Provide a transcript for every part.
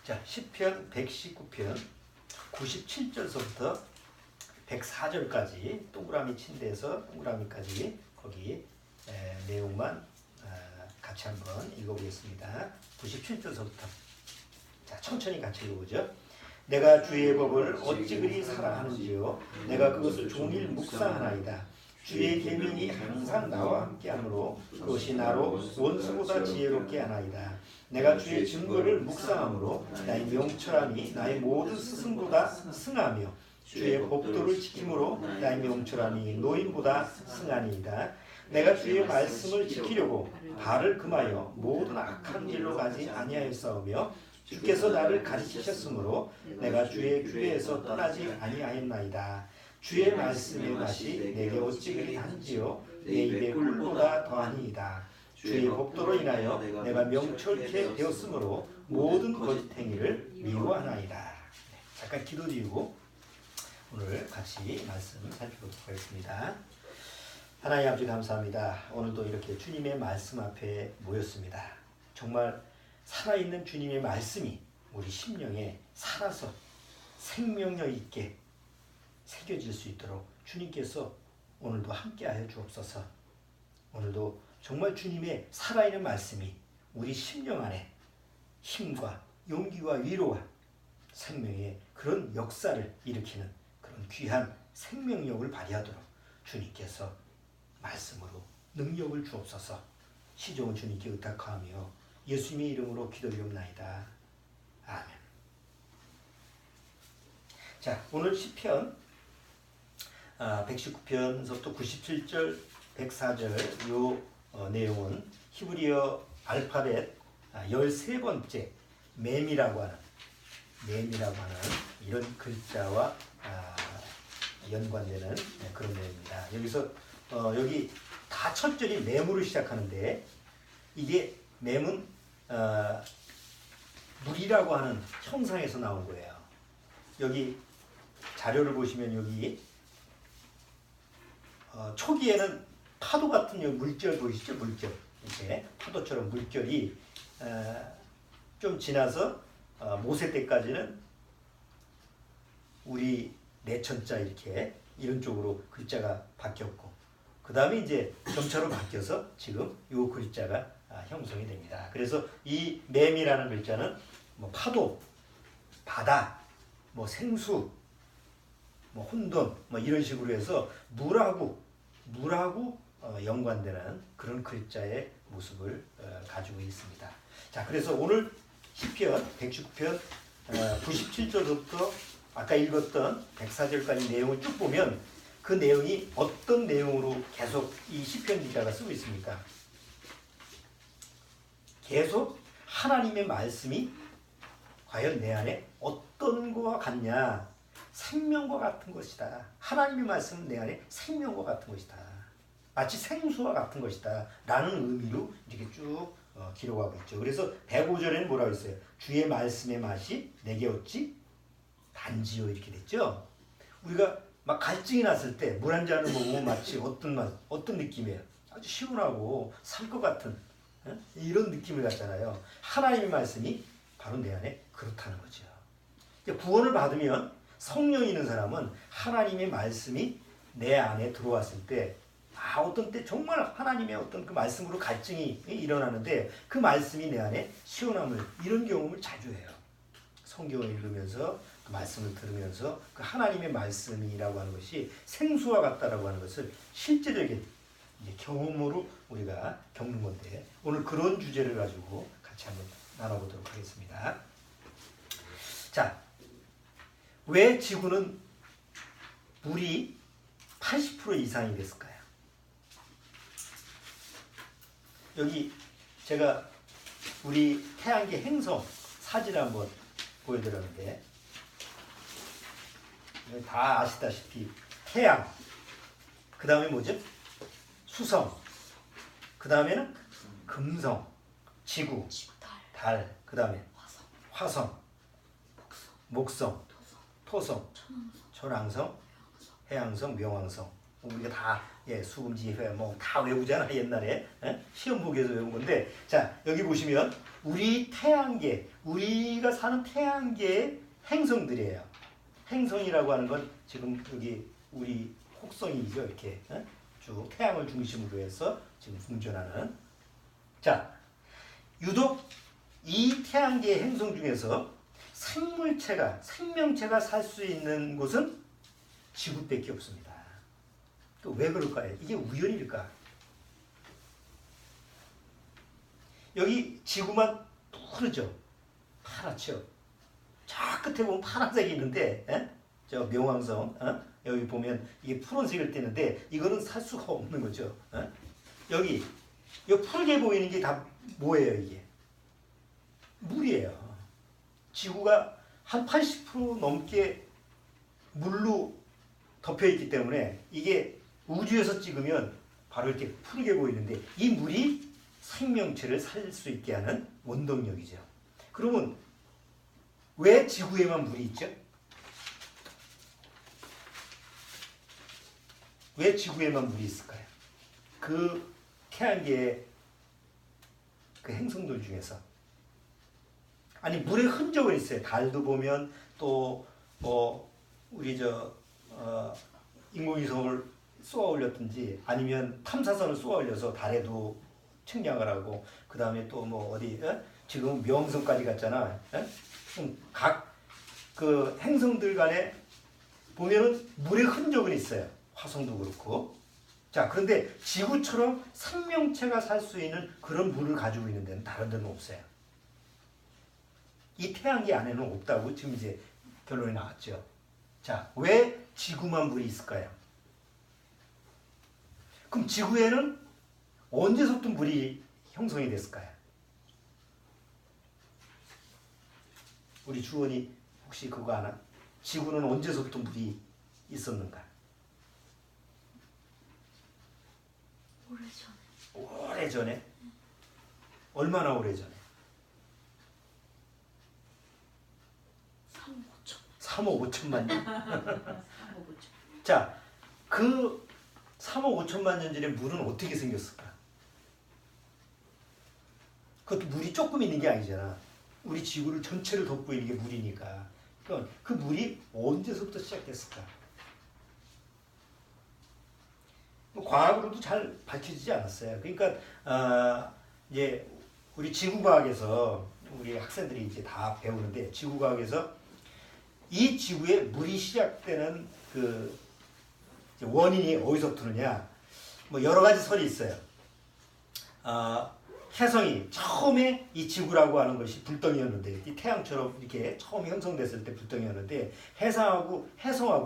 자, 시편 119편 97절서부터 104절까지 동그라미 친 데서 동그라미까지 거기 내용만 같이 한번 읽어보겠습니다. 97절서부터 자, 천천히 같이 읽어보죠. 내가 주의 법을 어찌 그리 사랑하는지요. 내가 그것을 종일 묵상하나이다. 주의 계명이 항상 나와 함께하므로 그것이 나로 원수보다 지혜롭게 하나이다. 내가 주의 증거를 묵상함으로 나의 명철함이 나의 모든 스승보다 승하며 주의 법도를 지킴으로 나의 명철함이 노인보다 승하니이다. 내가 주의 말씀을 지키려고 발을 금하여 모든 악한 길로 가지 아니하였사오며 주께서 나를 가르치셨으므로 내가 주의 규례에서 떠나지 아니하였나이다. 주의 말씀의 맛이 내게 어찌 그리 단지요 내 입에 꿀보다 더하니이다. 주의 법도로 인하여 내가 명철케 되었으므로 모든 거짓 행위를 미워하나이다. 잠깐 기도드리고 오늘 같이 말씀 살펴보도록 하겠습니다. 하나님 아버지 감사합니다. 오늘도 이렇게 주님의 말씀 앞에 모였습니다. 정말 살아있는 주님의 말씀이 우리 심령에 살아서 생명력 있게 새겨질 수 있도록 주님께서 오늘도 함께하여 주옵소서. 오늘도 정말 주님의 살아있는 말씀이 우리 심령 안에 힘과 용기와 위로와 생명의 그런 역사를 일으키는 그런 귀한 생명력을 발휘하도록 주님께서 말씀으로 능력을 주옵소서. 시종은 주님께 의탁하며 예수님의 이름으로 기도드리옵나이다. 아멘. 자, 오늘 시편 119편서부터 97절, 104절 요 내용은 히브리어 알파벳 13번째 맴이라고 하는 이런 글자와 연관되는 그런 내용입니다. 여기서 여기 다 첫 절이 맴으로 시작하는데 이게 맴은 물이라고 하는 형상에서 나온 거예요. 여기 자료를 보시면 여기 초기에는 파도 같은 물결 보이시죠? 물결. 이렇게 파도처럼 물결이 좀 지나서 모세 때까지는 우리 내천자 이렇게 이런 쪽으로 글자가 바뀌었고 그 다음에 이제 점차로 바뀌어서 지금 이 글자가 형성이 됩니다. 그래서 이 맴이라는 글자는 뭐 파도, 바다, 뭐 생수, 뭐 혼돈, 뭐 이런 식으로 해서 물하고 연관되는 그런 글자의 모습을 가지고 있습니다. 자, 그래서 오늘 시편 119편 97절부터 아까 읽었던 104절까지 내용을 쭉 보면 그 내용이 어떤 내용으로 계속 이 시편 기자가 쓰고 있습니까? 계속 하나님의 말씀이 과연 내 안에 어떤 거와 같냐? 생명과 같은 것이다. 하나님의 말씀은 내 안에 생명과 같은 것이다. 마치 생수와 같은 것이다. 라는 의미로 이렇게 쭉 기록하고 있죠. 그래서 105절에는 뭐라고 했어요? 주의 말씀의 맛이 내게 어찌 단지요 이렇게 됐죠. 우리가 막 갈증이 났을 때 물 한 잔을 먹으면 마치 어떤 느낌이에요? 아주 시원하고 살 것 같은 이런 느낌을 갖잖아요. 하나님의 말씀이 바로 내 안에 그렇다는 거죠. 구원을 받으면 성령이 있는 사람은 하나님의 말씀이 내 안에 들어왔을 때 어떤 때 정말 하나님의 어떤 그 말씀으로 갈증이 일어나는데 그 말씀이 내 안에 시원함을 이런 경험을 자주 해요. 성경을 읽으면서 그 말씀을 들으면서 그 하나님의 말씀이라고 하는 것이 생수와 같다라고 하는 것을 실제적인 경험으로 우리가 겪는 건데 오늘 그런 주제를 가지고 같이 한번 나눠보도록 하겠습니다. 자, 왜 지구는 물이 80% 이상이 됐을까요? 여기 제가 우리 태양계 행성 사진을 한번 보여드렸는데 다 아시다시피 태양, 그 다음에 뭐죠? 수성, 그 다음에는 금성, 지구, 달, 그 다음에 화성, 목성, 토성, 천왕성, 해왕성, 명왕성, 우리가 다 수금지회 뭐 다 외우잖아 옛날에 시험 보기에서 외운 건데 자 여기 보시면 우리 태양계 우리가 사는 태양계의 행성들이에요. 행성이라고 하는 건 지금 여기 우리 혹성이죠 이렇게 쭉 태양을 중심으로 해서 지금 공전하는 자 유독 이 태양계의 행성 중에서 생명체가 살 수 있는 곳은 지구밖에 없습니다. 왜 그럴까요? 이게 우연일까? 여기 지구만 푸르죠? 파랗죠? 저 끝에 보면 파란색이 있는데 저 명왕성 여기 보면 이게 푸른색을 띠는데 이거는 살 수가 없는 거죠. 여기 이 푸르게 보이는 게 다 뭐예요 이게? 물이에요. 지구가 한 80% 넘게 물로 덮여있기 때문에 이게 우주에서 찍으면 바로 이렇게 푸르게 보이는데 이 물이 생명체를 살 수 있게 하는 원동력이죠. 그러면 왜 지구에만 물이 있죠? 왜 지구에만 물이 있을까요? 그 태양계의 그 행성들 중에서 아니 물의 흔적은 있어요. 달도 보면 또 뭐 우리 인공위성을 쏘아 올렸든지 아니면 탐사선을 쏘아 올려서 달에도 측량을 하고 그 다음에 또 뭐 어디 지금 명성까지 갔잖아. 각 그 행성들 간에 보면은 물의 흔적은 있어요. 화성도 그렇고. 자 그런데 지구처럼 생명체가 살 수 있는 그런 물을 가지고 있는 데는 다른 데는 없어요. 이 태양계 안에는 없다고 지금 이제 결론이 나왔죠. 자, 왜 지구만 물이 있을까요? 그럼 지구에는 언제부터 물이 형성이 됐을까요? 우리 주원이 혹시 그거 아나? 지구는 언제부터 물이 있었는가? 오래전에. 오래전에? 얼마나 오래전에? 3억 5천만 년. 3억 5천. 자, 그 3억 5천만 년 전에 물은 어떻게 생겼을까? 그것도 물이 조금 있는 게 아니잖아. 우리 지구를 전체를 덮고 있는 게 물이니까. 그러니까 그 물이 언제서부터 시작됐을까? 과학으로도 잘 밝혀지지 않았어요. 그러니까 이제 우리 지구과학에서 우리 학생들이 이제 다 배우는데 지구과학에서 이 지구에 물이 시작되는 그 원인이 어디서부터느냐? 뭐 여러 가지 설이 있어요. 혜성이 처음에 이 지구라고 하는 것이 불덩이였는데 이 태양처럼 이렇게 처음 형성됐을 때 불덩이였는데 혜성하고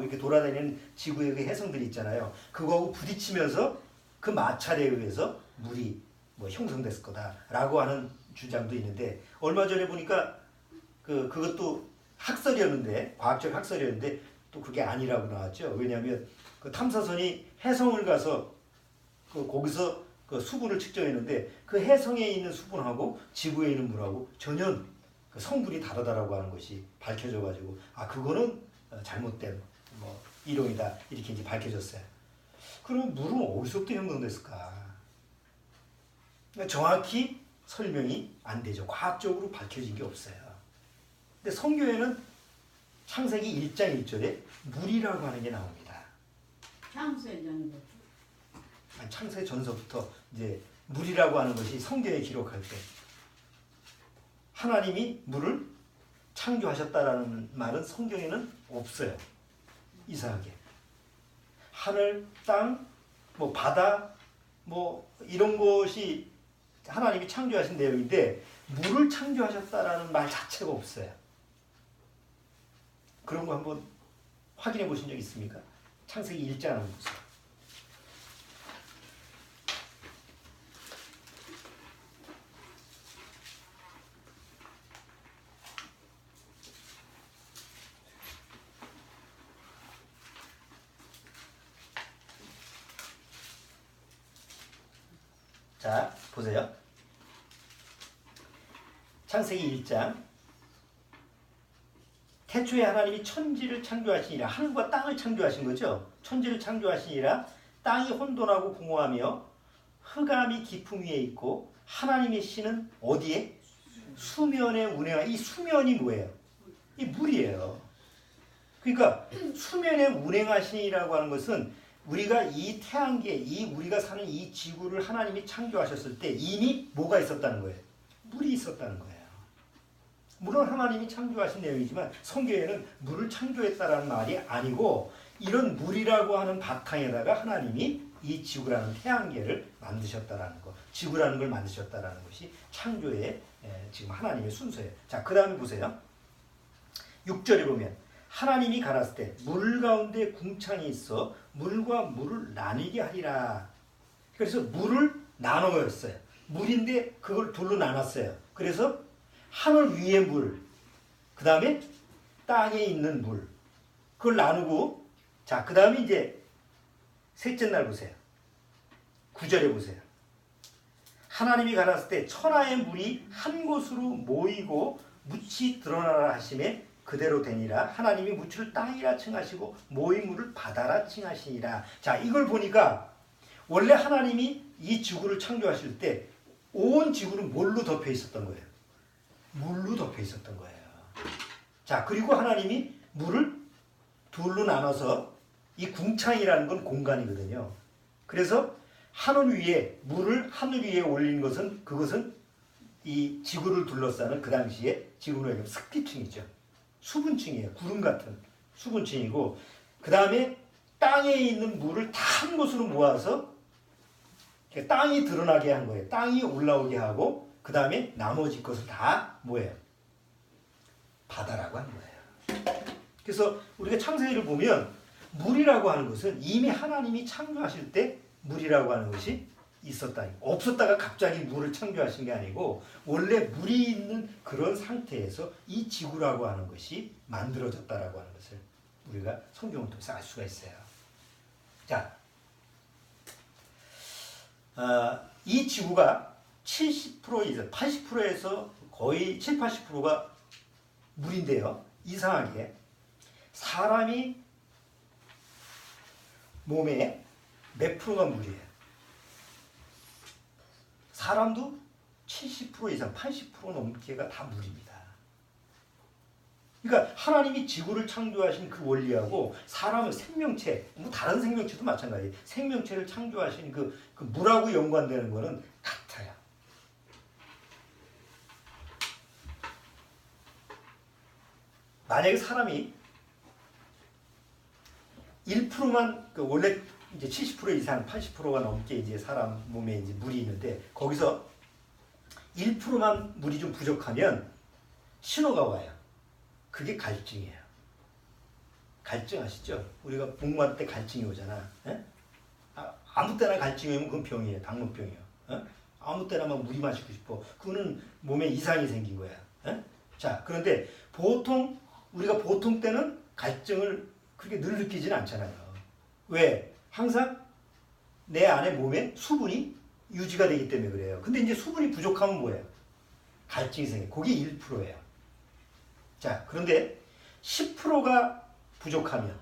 이렇게 돌아다니는 지구의 그 혜성들이 있잖아요. 그거하고 부딪히면서 그 마찰에 의해서 물이 뭐 형성됐을 거다라고 하는 주장도 있는데 얼마 전에 보니까 그것도 학설이었는데 과학적 학설이었는데 또 그게 아니라고 나왔죠. 왜냐하면 그 탐사선이 혜성을 가서 거기서 그 수분을 측정했는데 그 혜성에 있는 수분하고 지구에 있는 물하고 전혀 그 성분이 다르다라고 하는 것이 밝혀져 가지고 그거는 잘못된 뭐 이론이다 이렇게 이제 밝혀졌어요. 그럼 물은 어디서부터 형성됐을까? 그러니까 정확히 설명이 안 되죠. 과학적으로 밝혀진 게 없어요. 근데 성경에는 창세기 1장 1절에 물이라고 하는 게 나옵니다. 창세전부터. 창세 전서부터 이제 물이라고 하는 것이 성경에 기록할 때 하나님이 물을 창조하셨다라는 말은 성경에는 없어요. 이상하게. 하늘, 땅, 뭐 바다, 뭐 이런 것이 하나님이 창조하신 내용인데 물을 창조하셨다라는 말 자체가 없어요. 그런 거 한번 확인해 보신 적 있습니까? 창세기 1장 한번 보세요. 자, 보세요. 창세기 1장. 태초에 하나님이 천지를 창조하시니라. 하늘과 땅을 창조하신 거죠. 천지를 창조하시니라. 땅이 혼돈하고 공허하며 흑암이 깊음 위에 있고 하나님의 씨는 어디에? 수면에 운행하. 이 수면이 뭐예요? 이 물이에요. 그러니까 수면에 운행하시니라고 하는 것은 우리가 이 태양계, 이 우리가 사는 이 지구를 하나님이 창조하셨을 때 이미 뭐가 있었다는 거예요? 물이 있었다는 거예요. 물론 하나님이 창조하신 내용이지만 성경에는 물을 창조했다라는 말이 아니고 이런 물이라고 하는 바탕에다가 하나님이 이 지구라는 태양계를 만드셨다라는 거, 지구라는 걸 만드셨다라는 것이 창조의 지금 하나님의 순서예요. 자, 그 다음에 보세요. 6절에 보면 하나님이 가라사대 때 물 가운데 궁창이 있어 물과 물을 나뉘게 하리라. 그래서 물을 나누었어요. 물인데 그걸 둘로 나눴어요. 그래서 하늘 위의 물, 그 다음에 땅에 있는 물, 그걸 나누고, 자, 그 다음에 이제 셋째 날 보세요. 9절에 보세요. 하나님이 가라사대 때 천하의 물이 한 곳으로 모이고 묻이 드러나라 하심에 그대로 되니라. 하나님이 묻을 땅이라 칭하시고 모인 물을 바다라 칭하시니라. 자, 이걸 보니까 원래 하나님이 이 지구를 창조하실 때 온 지구는 뭘로 덮여 있었던 거예요? 물로 덮여 있었던 거예요. 자, 그리고 하나님이 물을 둘로 나눠서 이 궁창이라는 건 공간이거든요. 그래서 하늘 위에 물을 하늘 위에 올린 것은 그것은 이 지구를 둘러싸는 그 당시에 지구는 습기층이죠. 수분층이에요. 구름 같은 수분층이고, 그 다음에 땅에 있는 물을 다 한 곳으로 모아서 땅이 드러나게 한 거예요. 땅이 올라오게 하고, 그 다음에 나머지 것을 다 뭐예요? 바다라고 하는 거예요. 그래서 우리가 창세기를 보면 물이라고 하는 것은 이미 하나님이 창조하실 때 물이라고 하는 것이 있었다. 없었다가 갑자기 물을 창조하신 게 아니고 원래 물이 있는 그런 상태에서 이 지구라고 하는 것이 만들어졌다라고 하는 것을 우리가 성경을 통해서 알 수가 있어요. 자, 이 지구가 70% 이상, 80%에서 거의 7, 80%가 물인데요. 이상하게 사람이 몸에 몇 프로가 물이에요? 사람도 70% 이상, 80% 넘게가 다 물입니다. 그러니까 하나님이 지구를 창조하신 그 원리하고 사람의 생명체, 뭐 다른 생명체도 마찬가지예요. 생명체를 창조하신 그 물하고 연관되는 거는 같아요. 만약에 사람이 1%만 원래 이제 70% 이상, 80%가 넘게 이제 사람 몸에 이제 물이 있는데 거기서 1%만 물이 좀 부족하면 신호가 와요. 그게 갈증이에요. 갈증 아시죠? 우리가 복무할 때 갈증이 오잖아. 에? 아무 때나 갈증이 오면 그건 병이에요. 당뇨병이에요. 에? 아무 때나 막 물이 마시고 싶어. 그거는 몸에 이상이 생긴 거야. 에? 자, 그런데 우리가 보통 때는 갈증을 그렇게 늘 느끼지는 않잖아요. 왜? 항상 내 안에 몸에 수분이 유지가 되기 때문에 그래요. 근데 이제 수분이 부족하면 뭐예요? 갈증이 생겨요. 그게 1%예요. 자, 그런데 10%가 부족하면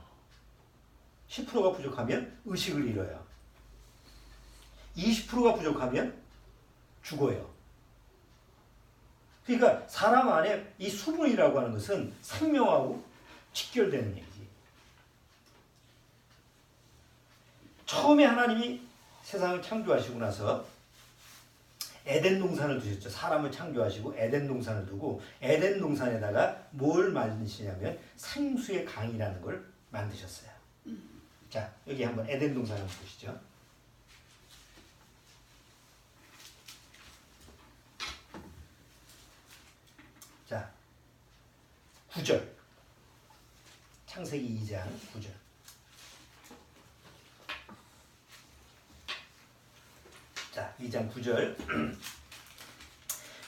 의식을 잃어요. 20%가 부족하면 죽어요. 그러니까 사람 안에 이 수분이라고 하는 것은 생명하고 직결되는 얘기지. 처음에 하나님이 세상을 창조하시고 나서 에덴 동산을 두셨죠. 사람을 창조하시고 에덴 동산을 두고 에덴 동산에다가 뭘 만드시냐면 생수의 강이라는 걸 만드셨어요. 자, 여기 한번 에덴 동산을 보시죠. 자, 9절. 창세기 2장 9절. 자, 2장 9절.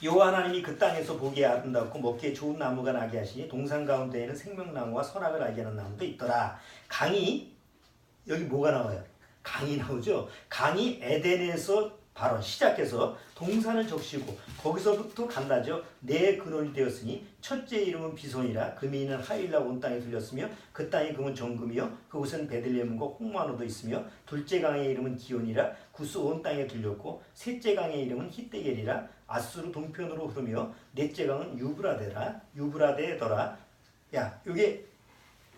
여호와 하나님이 그 땅에서 보기에 아름답고 먹기에 좋은 나무가 나게 하시니 동산 가운데에는 생명나무와 선악을 알게 하는 나무도 있더라. 강이 여기 뭐가 나와요? 강이 나오죠. 강이 에덴에서 발언 시작해서 동산을 적시고 거기서부터 간다죠. 내 근원이 되었으니 첫째 이름은 비손이라 금이 있는 하일라 온 땅에 들렸으며 그 땅의 금은 정금이요 그곳은 베들레헴과 홍마노도 있으며 둘째 강의 이름은 기온이라 구스 온 땅에 들렸고 셋째 강의 이름은 히데겔이라 아수르 동편으로 흐르며 넷째 강은 유브라데더라. 야, 요게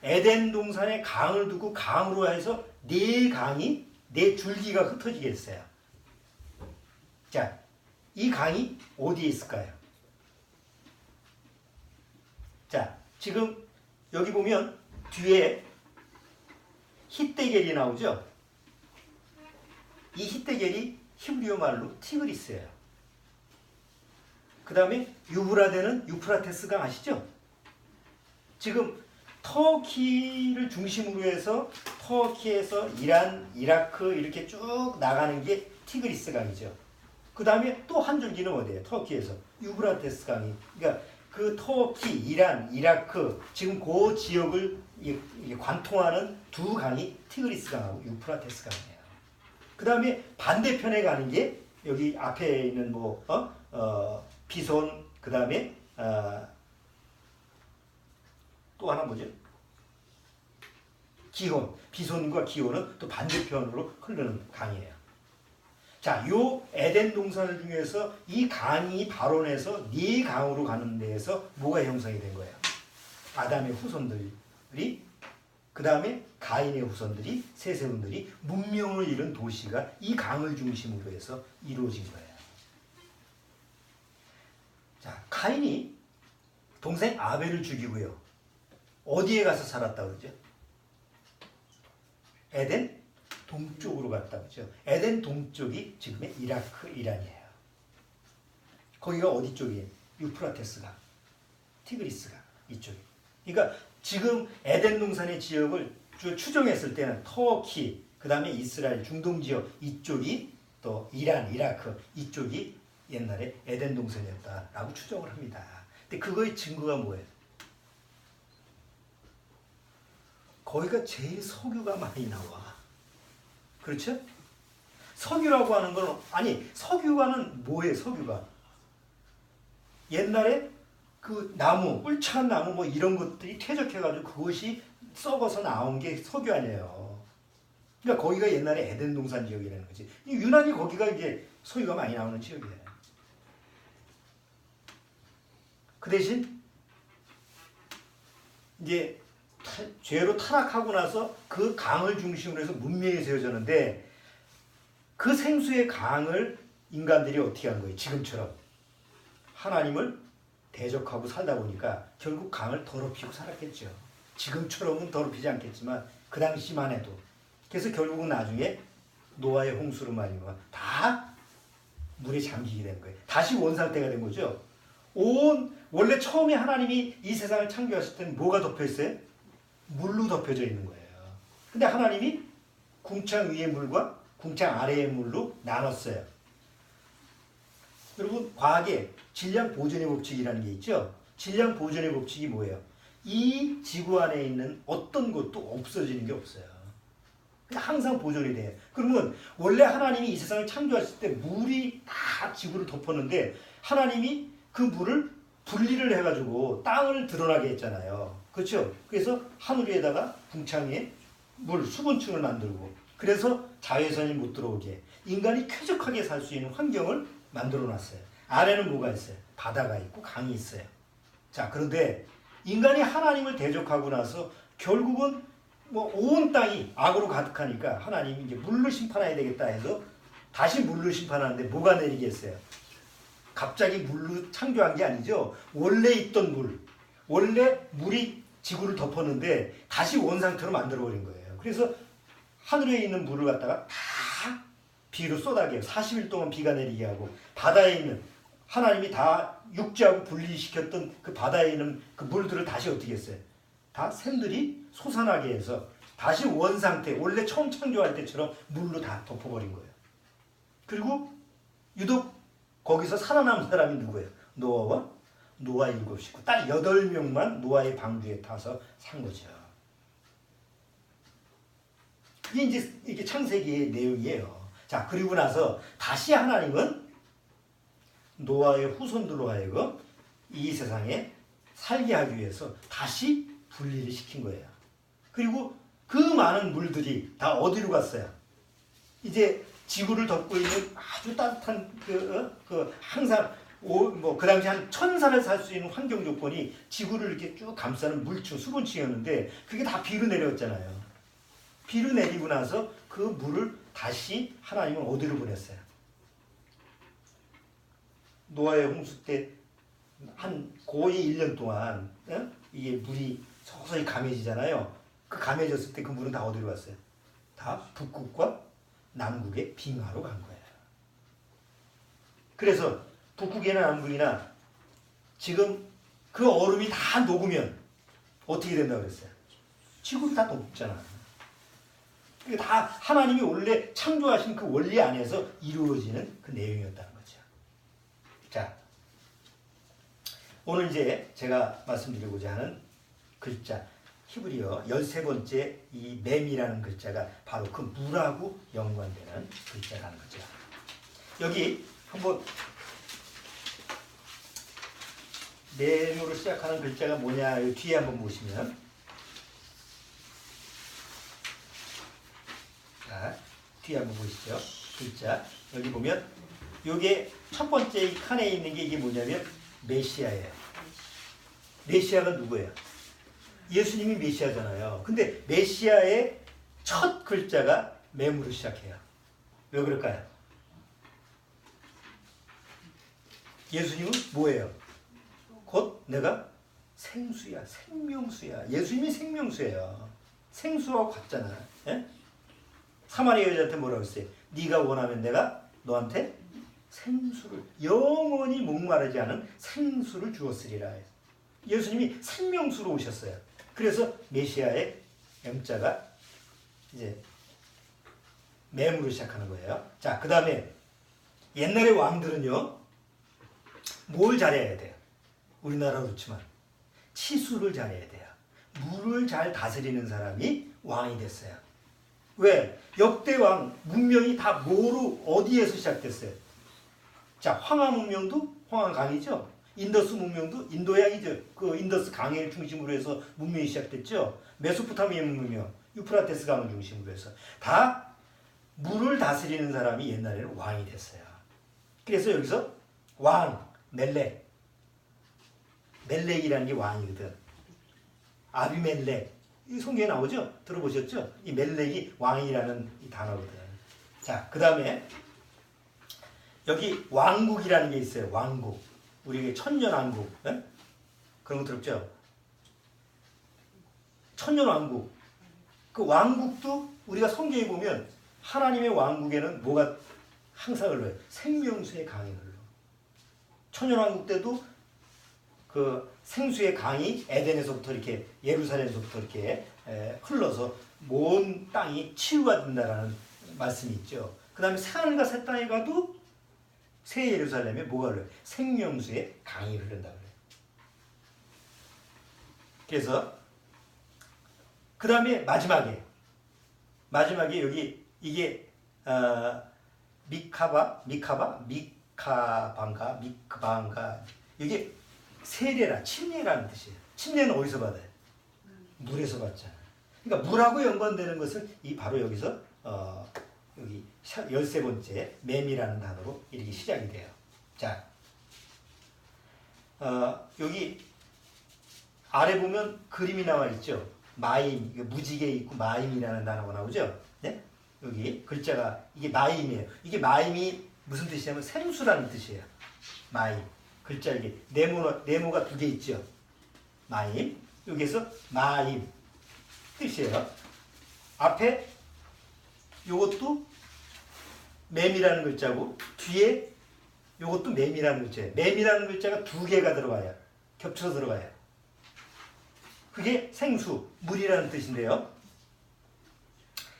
에덴 동산에 강을 두고 강으로 해서 네 강이 네 줄기가 흩어지게 했어요. 자, 이 강이 어디에 있을까요? 자, 지금 여기 보면 뒤에 히데겔이 나오죠? 이 히데겔이 히브리어 말로 티그리스예요. 그 다음에 유브라데는 유프라테스 강 아시죠? 지금 터키를 중심으로 해서 터키에서 이란, 이라크 이렇게 쭉 나가는 게 티그리스 강이죠. 그 다음에 또 한 줄기는 어디예요? 터키에서 유브라테스 강이. 그러니까 그 터키, 이란, 이라크 지금 그 지역을 관통하는 두 강이 티그리스 강하고 유프라테스 강이에요. 그 다음에 반대편에 가는 게 여기 앞에 있는 비손, 그 다음에 또 하나 뭐죠? 기온. 비손과 기온은 또 반대편으로 흐르는 강이에요. 자, 요 에덴 동산 중에서 이 강이 발원해서 네 강으로 가는 데에서 뭐가 형성이 된 거예요? 아담의 후손들이, 그 다음에 가인의 후손들이, 세세훈들이 문명을 이룬 도시가 이 강을 중심으로 해서 이루어진 거예요. 자, 가인이 동생 아벨을 죽이고요. 어디에 가서 살았다고 그러죠? 에덴 동쪽으로 갔다 그러죠. 에덴 동쪽이 지금의 이라크, 이란이에요. 거기가 어디 쪽이에요? 유프라테스강, 티그리스강 이쪽이. 그러니까 지금 에덴 동산의 지역을 추정했을 때는 터키, 그 다음에 이스라엘, 중동 지역 이쪽이 또 이란, 이라크 이쪽이 옛날에 에덴 동산이었다라고 추정을 합니다. 근데 그거의 증거가 뭐예요? 거기가 제일 석유가 많이 나와. 그렇죠? 석유라고 하는 건 아니 석유가는 뭐예요? 석유가 옛날에 그 나무, 울창한 나무 뭐 이런 것들이 퇴적해가지고 그것이 썩어서 나온 게 석유 아니에요. 그러니까 거기가 옛날에 에덴 동산 지역이라는 거지. 유난히 거기가 이제 석유가 많이 나오는 지역이에요. 그 대신 이제 죄로 타락하고 나서 그 강을 중심으로 해서 문명이 세워졌는데 그 생수의 강을 인간들이 어떻게 한 거예요? 지금처럼 하나님을 대적하고 살다 보니까 결국 강을 더럽히고 살았겠죠. 지금처럼은 더럽히지 않겠지만 그 당시만 해도. 그래서 결국은 나중에 노아의 홍수로 말미암아 다 물에 잠기게 된 거예요. 다시 원상태가 된 거죠. 원래 처음에 하나님이 이 세상을 창조하실 때는 뭐가 덮여 있어요? 물로 덮여져 있는 거예요. 근데 하나님이 궁창 위의 물과 궁창 아래의 물로 나눴어요. 여러분, 과학에 질량 보존의 법칙이라는 게 있죠. 질량 보존의 법칙이 뭐예요? 이 지구 안에 있는 어떤 것도 없어지는 게 없어요. 그냥 항상 보존이 돼요. 그러면 원래 하나님이 이 세상을 창조하실 때 물이 다 지구를 덮었는데 하나님이 그 물을 분리를 해가지고 땅을 드러나게 했잖아요. 그렇죠? 그래서 하늘 위에다가 궁창 위에 물, 수분층을 만들고 그래서 자외선이 못 들어오게 인간이 쾌적하게 살 수 있는 환경을 만들어 놨어요. 아래는 뭐가 있어요? 바다가 있고 강이 있어요. 자, 그런데 인간이 하나님을 대적하고 나서 결국은 뭐 온 땅이 악으로 가득하니까 하나님이 이제 물로 심판해야 되겠다 해서 다시 물로 심판하는데 뭐가 내리겠어요? 갑자기 물로 창조한 게 아니죠. 원래 있던 물, 원래 물이 지구를 덮었는데 다시 원상태로 만들어버린 거예요. 그래서 하늘에 있는 물을 갖다가 다 비로 쏟아게 해요. 40일 동안 비가 내리게 하고 바다에 있는 하나님이 다 육지하고 분리시켰던 그 바다에 있는 그 물들을 다시 어떻게 했어요? 다 샘들이 솟아나게 해서 다시 원상태, 원래 처음 창조할 때처럼 물로 다 덮어버린 거예요. 그리고 유독 거기서 살아남은 사람이 누구예요? 노아와 노아 7식구, 딱 8명만 노아의 방주에 타서 산 거죠. 그게 이제 이게 창세기의 내용이에요. 자, 그리고 나서 다시 하나님은 노아의 후손들로 하여금 이 세상에 살게 하기 위해서 다시 분리를 시킨 거예요. 그리고 그 많은 물들이 다 어디로 갔어요? 이제 지구를 덮고 있는 아주 따뜻한 항상 그 당시 한 1000살을 살 수 있는 환경 조건이 지구를 이렇게 쭉 감싸는 물층, 수분층이었는데 그게 다 비로 내려왔잖아요. 비로 내리고 나서 그 물을 다시 하나님은 어디로 보냈어요? 노아의 홍수 때 한 거의 1년 동안 이게 물이 서서히 감해지잖아요. 그 감해졌을 때 그 물은 다 어디로 갔어요? 다 북극과 남극의 빙하로 간 거예요. 그래서 북극이나 남극이나 지금 그 얼음이 다 녹으면 어떻게 된다고 그랬어요? 지구를 다 녹잖아. 이게 다 하나님이 원래 창조하신 그 원리 안에서 이루어지는 그 내용이었다는 거죠. 자, 오늘 이제 제가 말씀드리고자 하는 글자 히브리어 13번째 이 맴이라는 글자가 바로 그 물하고 연관되는 글자라는 거죠. 여기 한번 맴으로 시작하는 글자가 뭐냐 뒤에 한번 보시면 자, 뒤에 한번 보시죠. 글자 여기 보면 요게 첫 번째 이 칸에 있는 게 이게 뭐냐면 메시아예요. 메시아가 누구예요? 예수님이 메시아잖아요. 근데 메시아의 첫 글자가 맴으로 시작해요. 왜 그럴까요? 예수님은 뭐예요? 곧 내가 생수야, 생명수야. 예수님이 생명수예요. 생수하고 같잖아. 예? 사마리아 여자한테 뭐라고 했어요? 네가 원하면 내가 너한테 생수를 영원히 목마르지 않은 생수를 주었으리라. 예수님이 생명수로 오셨어요. 그래서 메시아의 M자가 이제 맴으로 시작하는 거예요. 자, 그 다음에 옛날의 왕들은요, 뭘 잘해야 돼요? 우리나라도 그렇지만 치수를 잘해야 돼요. 물을 잘 다스리는 사람이 왕이 됐어요. 왜? 역대 왕 문명이 다 뭐로 어디에서 시작됐어요? 자, 황하 문명도 황하 강이죠. 인더스 문명도 인도양이죠. 그 인더스 강을 중심으로 해서 문명이 시작됐죠. 메소포타미아 문명, 유프라테스 강을 중심으로 해서 다 물을 다스리는 사람이 옛날에는 왕이 됐어요. 그래서 여기서 왕, 멜렉, 멜렉이라는 게 왕이거든. 아비멜렉, 이 성경에 나오죠? 들어보셨죠? 이 멜렉이 왕이라는 이 단어거든. 자, 그 다음에 여기 왕국이라는 게 있어요. 왕국. 우리 천년왕국. 네? 그런 거 들었죠? 천년왕국. 그 왕국도 우리가 성경에 보면 하나님의 왕국에는 뭐가 항상 흘러요? 생명수의 강이 흘러. 천년왕국 때도 그 생수의 강이 에덴에서부터 이렇게 예루살렘에서부터 이렇게 흘러서 온 땅이 치유가 된다라는 말씀이 있죠. 그 다음에 새하늘과 새 땅에 가도 새 예루살렘에 뭐가 흘러요? 생명수의 강이 흐른다 그래요. 그래서 그 다음에 마지막에 여기 이게 미카방가 이게 세례라 침례라는 뜻이에요. 침례는 어디서 받아요? 물에서 받잖아요. 그러니까 물하고 연관되는 것은 이 바로 여기서 여기 13번째 맴이라는 단어로 이렇게 시작이 돼요. 자, 여기 아래 보면 그림이 나와 있죠. 마임, 무지개 있고 마임이라는 단어가 나오죠. 네? 여기 글자가 이게 마임이에요. 이게 마임이 무슨 뜻이냐면 생수라는 뜻이에요. 마임. 글자 이게 네모가 두 개 있죠. 마임. 여기에서 마임 뜻이에요. 앞에 요것도 맴이라는 글자고 뒤에 요것도 맴이라는 글자예요. 맴이라는 글자가 두 개가 들어가요. 겹쳐서 들어가요. 그게 생수, 물이라는 뜻인데요.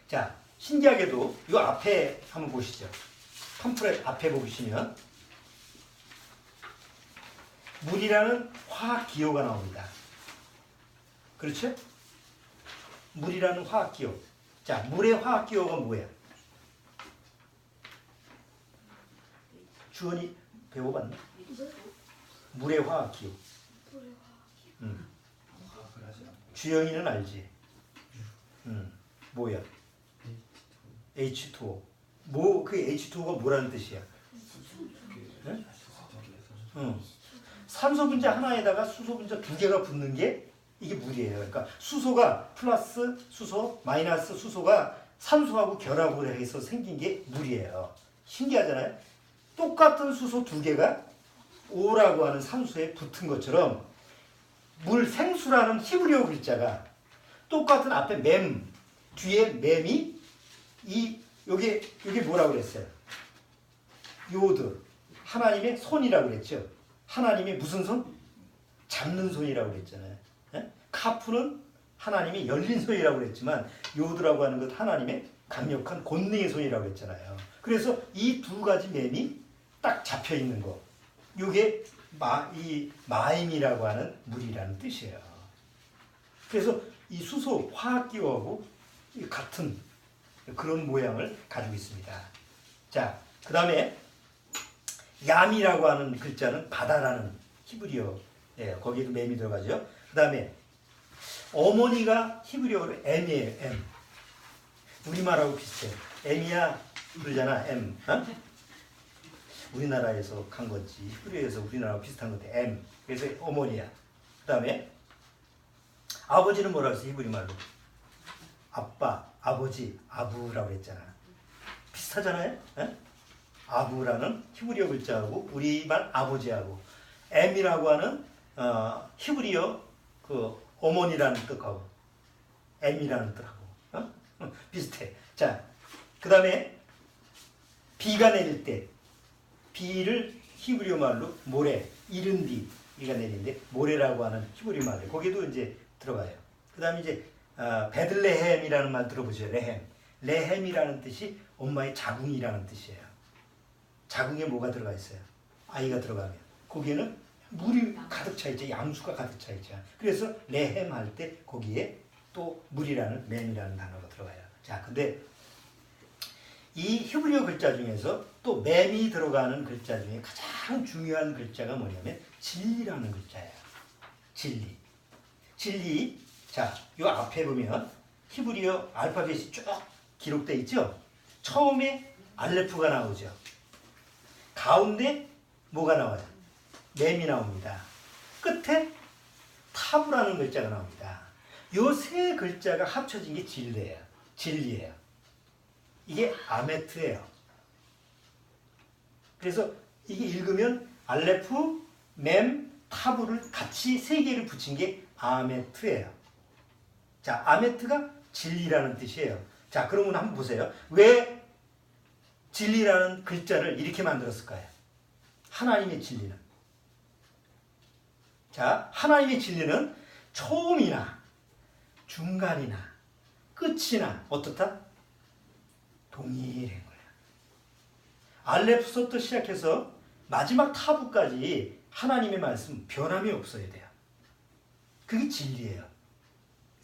자, 신기하게도 이 앞에 한번 보시죠. 팜프렛 앞에 보시면 물이라는 화학 기호가 나옵니다. 그렇죠? 물이라는 화학 기호. 자, 물의 화학 기호가 뭐예요? 주원이 배워봤나? 물의 화학기호. 화학을 하지 않고 주영이는 알지? 뭐야? H2O. 그 H2O가 뭐라는 뜻이야? 네? 산소 분자 하나에다가 수소 분자 두 개가 붙는 게 이게 물이에요. 그러니까 수소가 플러스 수소, 마이너스 수소가 산소하고 결합을 해서 생긴 게 물이에요. 신기하잖아요. 똑같은 수소 두 개가 O라고 하는 산소에 붙은 것처럼 물 생수라는 히브리어 글자가 똑같은 앞에 맴 뒤에 맴이 요게 뭐라고 그랬어요? 요드. 하나님의 손이라고 그랬죠. 하나님의 무슨 손? 잡는 손이라고 그랬잖아요. 카프는 하나님의 열린 손이라고 그랬지만 요드라고 하는 것 하나님의 강력한 권능의 손이라고 했잖아요. 그래서 이 두 가지 맴이 딱 잡혀 있는 거. 요게 마임이라고 하는 물이라는 뜻이에요. 그래서 이 수소 화학기호하고 같은 그런 모양을 가지고 있습니다. 자, 그 다음에 얌이라고 하는 글자는 바다라는 히브리어, 거기에도 맴이 들어가죠. 그 다음에 어머니가 히브리어로 M이에요. M. 우리말하고 비슷해요. M이야 그러잖아. M. 어? 우리나라에서 간 건지 히브리어에서 우리나라하고 비슷한 건데 M. 그래서 어머니야. 그 다음에 아버지는 뭐라고 했어? 히브리말로 아빠, 아버지, 아부라고 했잖아. 비슷하잖아요. 에? 아부라는 히브리어 글자하고 우리말 아버지하고 M이라고 하는 히브리어 그 어머니라는 뜻하고 M이라는 뜻하고 비슷해. 자, 그 다음에 비가 내릴 때 비를 히브리어 말로 모레, 이른 비가 내리는데 모레라고 하는 히브리어 말로 거기도 이제 들어가요. 그 다음에 이제 베들레헴이라는 말 들어보세요. 레헴이라는 뜻이 엄마의 자궁이라는 뜻이에요. 자궁에 뭐가 들어가 있어요? 아이가 들어가면 거기에는 물이 가득 차 있죠. 양수가 가득 차 있죠. 그래서 레헴 할 때 거기에 또 물이라는 맴이라는 단어가 들어가요. 자, 근데 이 히브리어 글자 중에서 또 맴이 들어가는 글자 중에 가장 중요한 글자가 뭐냐면 진리라는 글자예요. 진리. 진리. 자, 요 앞에 보면 히브리어 알파벳이 쭉 기록되어 있죠. 처음에 알레프가 나오죠. 가운데 뭐가 나와요? 맴이 나옵니다. 끝에 타브라는 글자가 나옵니다. 요 세 글자가 합쳐진 게 진리예요. 진리예요. 이게 아메트예요. 그래서 이게 읽으면 알레프, 맴, 타브를 같이 세 개를 붙인 게 아메트예요. 자, 아메트가 진리라는 뜻이에요. 자, 그러면 한번 보세요. 왜 진리라는 글자를 이렇게 만들었을까요? 하나님의 진리는. 자, 하나님의 진리는 처음이나 중간이나 끝이나 어떻다? 동일한 거야. 알렙부터 시작해서 마지막 타부까지 하나님의 말씀 변함이 없어야 돼요. 그게 진리예요.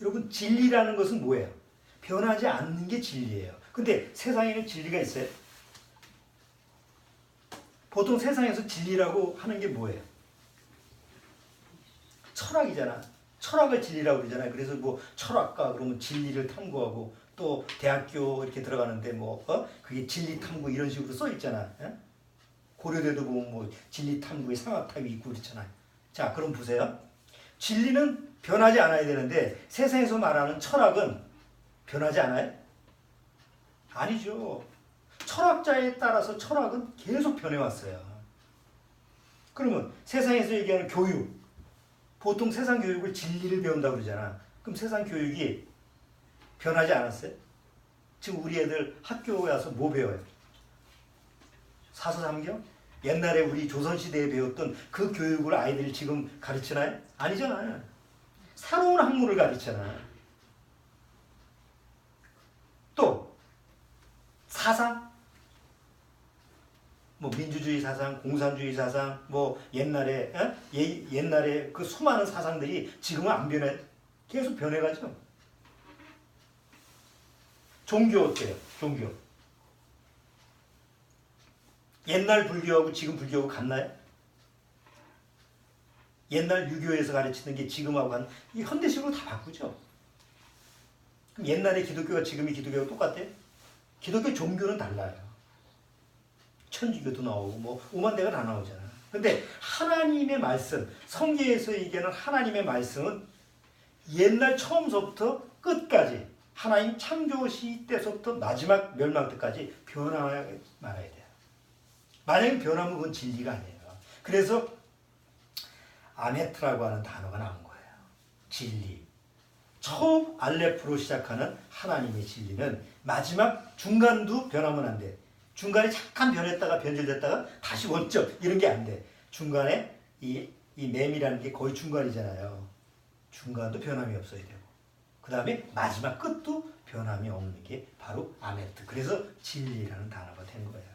여러분, 진리라는 것은 뭐예요? 변하지 않는 게 진리예요. 근데 세상에는 진리가 있어요? 보통 세상에서 진리라고 하는 게 뭐예요? 철학이잖아. 철학을 진리라고 그러잖아요. 그래서 뭐 철학가 그러면 진리를 탐구하고 또 대학교 이렇게 들어가는데 뭐 그게 진리 탐구 이런 식으로 써 있잖아. 고려대도 보면 뭐 진리 탐구의 상학탑이 있고 그렇잖아요. 자, 그럼 보세요. 진리는 변하지 않아야 되는데 세상에서 말하는 철학은 변하지 않아요? 아니죠. 철학자에 따라서 철학은 계속 변해왔어요. 그러면 세상에서 얘기하는 교육, 보통 세상 교육을 진리를 배운다고 그러잖아. 그럼 세상 교육이 변하지 않았어요? 지금 우리 애들 학교에 와서 뭐 배워요? 사서삼경? 옛날에 우리 조선시대에 배웠던 그 교육을 아이들이 지금 가르치나요? 아니잖아요. 새로운 학문을 가르치잖아. 또 사상? 뭐 민주주의 사상, 공산주의 사상, 뭐 옛날에 옛날에 그 수많은 사상들이 지금은 안 변해, 계속 변해가죠. 종교 어때요? 종교 옛날 불교하고 지금 불교하고 같나요? 옛날 유교에서 가르치는 게 지금하고 이 현대식으로 다 바꾸죠. 그럼 옛날의 기독교가 지금의 기독교가 똑같아요? 기독교 종교는 달라요. 천주교도 나오고 뭐 오만 대가 다 나오잖아. 근데 하나님의 말씀, 성경에서 얘기하는 하나님의 말씀은 옛날 처음서부터 끝까지 하나님 창조시 때서부터 마지막 멸망 때까지 변하지 말아야 돼요. 만약에 변하면 그건 진리가 아니에요. 그래서 아메트라고 하는 단어가 나온 거예요. 진리. 처음 알레프로 시작하는 하나님의 진리는 마지막 중간도 변하면 안 돼. 중간에 잠깐 변했다가 변질됐다가 다시 원점 이런 게 안 돼. 중간에 이 맴이라는 게 거의 중간이잖아요. 중간도 변함이 없어야 되고 그 다음에 마지막 끝도 변함이 없는 게 바로 아메트. 그래서 진리라는 단어가 된 거예요.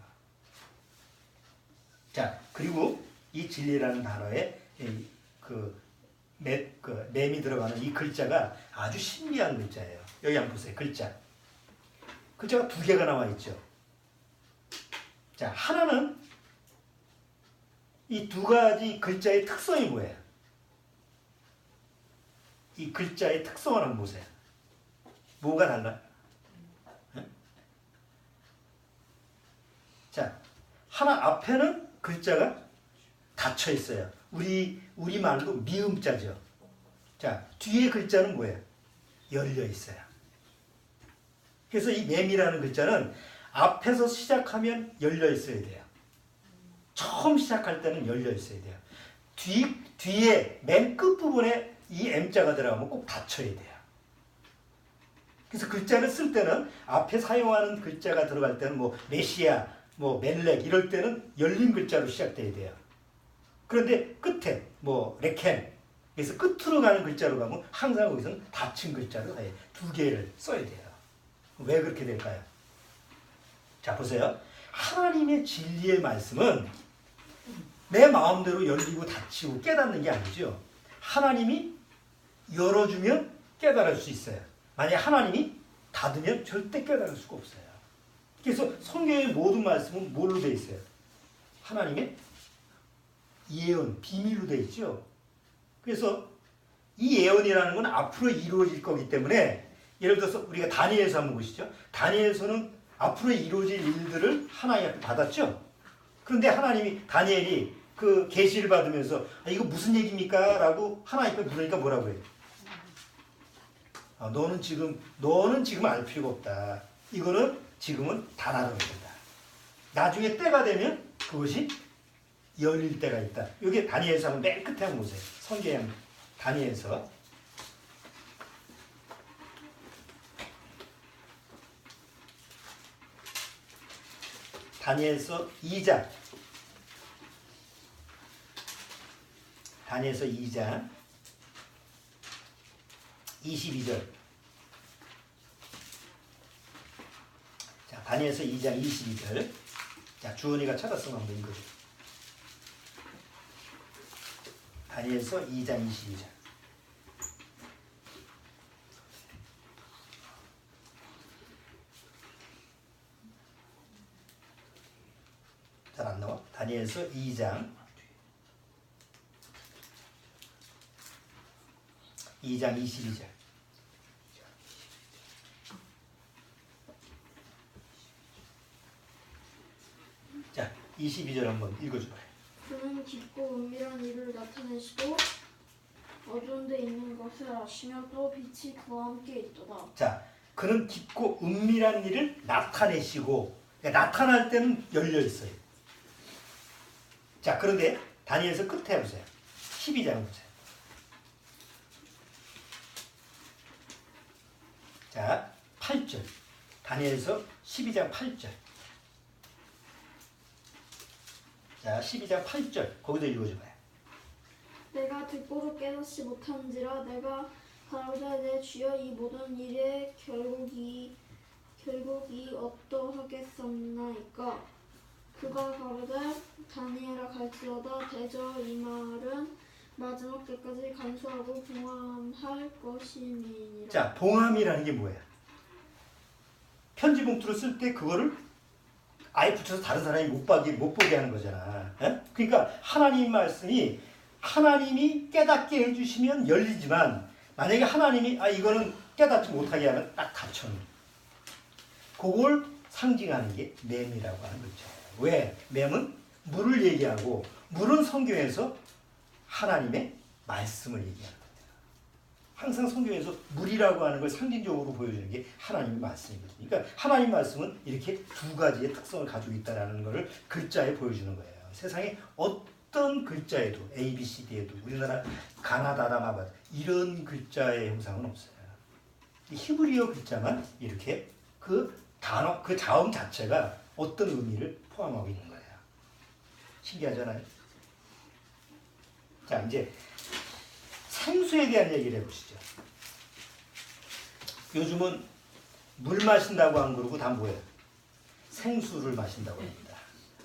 자, 그리고 이 진리라는 단어에 맴이 들어가는 이 글자가 아주 신비한 글자예요. 여기 한번 보세요. 글자가 두 개가 나와 있죠. 자, 하나는 이 두 가지 글자의 특성이 뭐예요? 이 글자의 특성을 한번 보세요. 뭐가 달라? 네? 자, 하나 앞에는 글자가 닫혀 있어요. 우리 말로 미음자죠. 자, 뒤에 글자는 뭐예요? 열려 있어요. 그래서 이 맴이라는 글자는 앞에서 시작하면 열려 있어야 돼요. 처음 시작할 때는 열려 있어야 돼요. 뒤에 맨 끝부분에 이 M자가 들어가면 꼭 닫혀야 돼요. 그래서 글자를 쓸 때는 앞에 사용하는 글자가 들어갈 때는 뭐 메시아, 뭐 멜렉 이럴 때는 열린 글자로 시작돼야 돼요. 그런데 끝에 뭐 레켄 그래서 끝으로 가는 글자로 가면 항상 거기서는 닫힌 글자로 두 개를 써야 돼요. 왜 그렇게 될까요? 자, 보세요. 하나님의 진리의 말씀은 내 마음대로 열리고 닫히고 깨닫는 게 아니죠. 하나님이 열어주면 깨달을 수 있어요. 만약 하나님이 닫으면 절대 깨달을 수가 없어요. 그래서 성경의 모든 말씀은 뭘로 되어 있어요? 하나님의 예언, 비밀로 되어 있죠. 그래서 이 예언이라는 건 앞으로 이루어질 거기 때문에 예를 들어서 우리가 다니엘서 한번 보시죠. 다니엘서는 앞으로 이루어질 일들을 하나님 앞에 받았죠. 그런데 다니엘이 그 계시를 받으면서 이거 무슨 얘기입니까? 라고 하나님 앞에 물으니까 뭐라고 해요? 너는 지금 알 필요가 없다. 이거는 지금은 달아놓아야 된다. 나중에 때가 되면 그것이 열릴 때가 있다. 여기 다니엘서 한번 맨 끝에 한번 보세요. 성경 다니엘서. 다니엘서 2장. 다니엘서 2장 22절. 자, 다니엘서 2장 22절. 자, 주원이가 찾았으면 한번 읽어줘. 다니엘서 2장 22절. 잘 안 나와? 다니엘서 2장 22절. 자, 22절 한번 읽어줘봐요. 그는 깊고 은밀한 일을 나타내시고 어두운 데 있는 것을 아시며 또 빛이 그와 함께 있도다. 자, 그는 깊고 은밀한 일을 나타내시고, 그러니까 나타날 때는 열려 있어요. 자, 그런데 다니엘서 끝에 보세요. 12장 보세요. 자, 8절. 다니엘서 12장 8절. 자, 12장 8절. 거기도 읽어줘봐요. 내가 듣고도 깨닫지 못한지라 내가 가로되 내 주여 이 모든 일의 결국이 어떠하겠사옵나이까. 그가 가로되 다니엘아 갈지어다 대저 이 말은 마지막 때까지 간수하고 봉함할 것임이니라. 자, 봉함이라는 게 뭐예요? 편지 봉투를 쓸 때 그거를 아예 붙여서 다른 사람이 못 보게 하는 거잖아. 예? 그러니까 하나님 말씀이 하나님이 깨닫게 해주시면 열리지만 만약에 하나님이 이거는 깨닫지 못하게 하면 딱 닫혀놓은 그걸 상징하는 게 맴이라고 하는 거죠. 왜? 맴은 물을 얘기하고 물은 성경에서 하나님의 말씀을 얘기하는 거예요. 항상 성경에서 물이라고 하는 걸 상징적으로 보여주는 게 하나님의 말씀이거든요. 그러니까 하나님 말씀은 이렇게 두 가지의 특성을 가지고 있다는 것을 글자에 보여주는 거예요. 세상에 어떤 글자에도 A, B, C, D에도 우리나라 가나다라 이런 글자의 형상은 없어요. 히브리어 글자만 이렇게 그 단어, 그 자음 자체가 어떤 의미를 포함하고 있는 거예요. 신기하잖아요. 자, 이제 생수에 대한 얘기를 해보시죠. 요즘은 물 마신다고 안 그러고 다 뭐예요? 생수를 마신다고 합니다.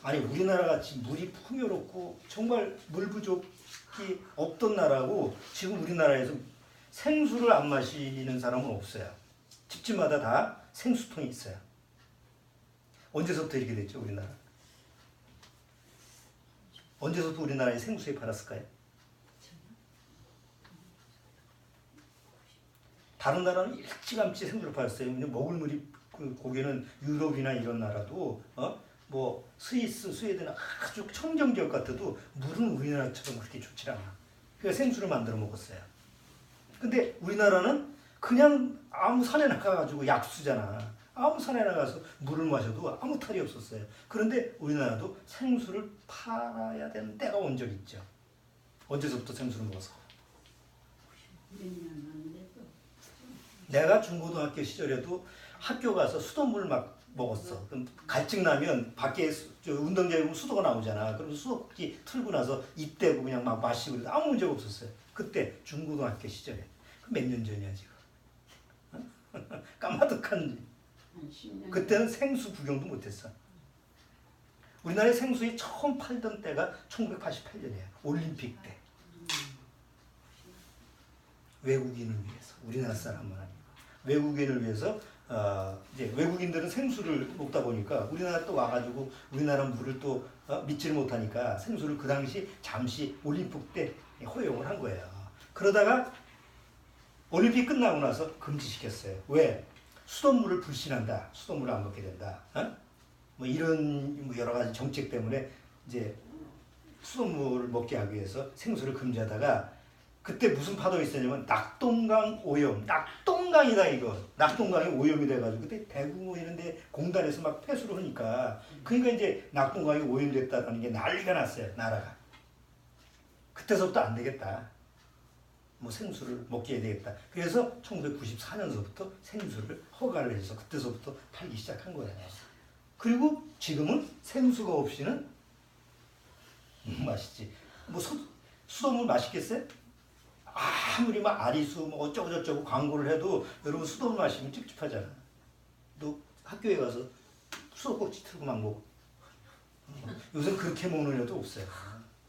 아니 우리나라 같이 물이 풍요롭고 정말 물 부족이 없던 나라고 지금 우리나라에서 생수를 안 마시는 사람은 없어요. 집집마다 다 생수통이 있어요. 언제서부터 이렇게 됐죠, 우리나라? 언제서부터 우리나라에 생수에 팔았을까요? 다른 나라는 일찌감치 생수를 팔았어요. 근데 먹을 물이 고기는 유럽이나 이런 나라도 뭐 스위스, 스웨덴 아주 청정 지역 같아도 물은 우리나라처럼 그렇게 좋지 않아. 그래서 생수를 만들어 먹었어요. 근데 우리나라는 그냥 아무 산에 나가가지고 약수잖아. 아무 산에 나가서 물을 마셔도 아무 탈이 없었어요. 그런데 우리나라도 생수를 팔아야 되는 때가 온 적이 있죠. 언제서부터 생수를 먹었어? 내가 중고등학교 시절에도 학교 가서 수돗물 막 먹었어. 그럼 갈증 나면 밖에 운동장에 보면 수도가 나오잖아. 그럼 수도꼭지 틀고 나서 입 대고 그냥 막 마시고 아무 문제가 없었어요. 그때 중고등학교 시절에. 몇 년 전이야 지금. 까마득한. 그때는 생수 구경도 못했어. 우리나라에 생수에 처음 팔던 때가 1988년이에요. 올림픽 때. 외국인을 위해서. 우리나라 사람은 아니고. 외국인을 위해서 이제 외국인들은 생수를 먹다 보니까 우리나라 또 와가지고 우리나라 물을 또 믿지를 못하니까 생수를 그 당시 잠시 올림픽 때 허용을 한 거예요. 그러다가 올림픽 끝나고 나서 금지시켰어요. 왜? 수돗물을 불신한다. 수돗물을 안 먹게 된다. 뭐 이런 여러 가지 정책 때문에 이제 수돗물을 먹게 하기 위해서 생수를 금지하다가 그때 무슨 파동이 있었냐면 낙동강 오염, 낙동강이다 이거. 낙동강이 오염이 돼가지고 그때 대구 뭐 이런데 공단에서 막 폐수를 하니까 그러니까 이제 낙동강이 오염됐다는 게 난리가 났어요 나라가. 그때서부터 안 되겠다. 뭐 생수를 먹게 해야 되겠다. 그래서 1994년서부터 생수를 허가를 해서 그때서부터 팔기 시작한 거예요. 그리고 지금은 생수가 없이는 맛있지. 뭐 수돗물 맛있겠어요? 아무리 막 아리수 뭐 어쩌고저쩌고 광고를 해도 여러분 수돗물 마시면 찝찝하잖아. 너 학교에 가서 수도꼭지 틀고 막 먹어. 요새 그렇게 먹는 애도 없어요.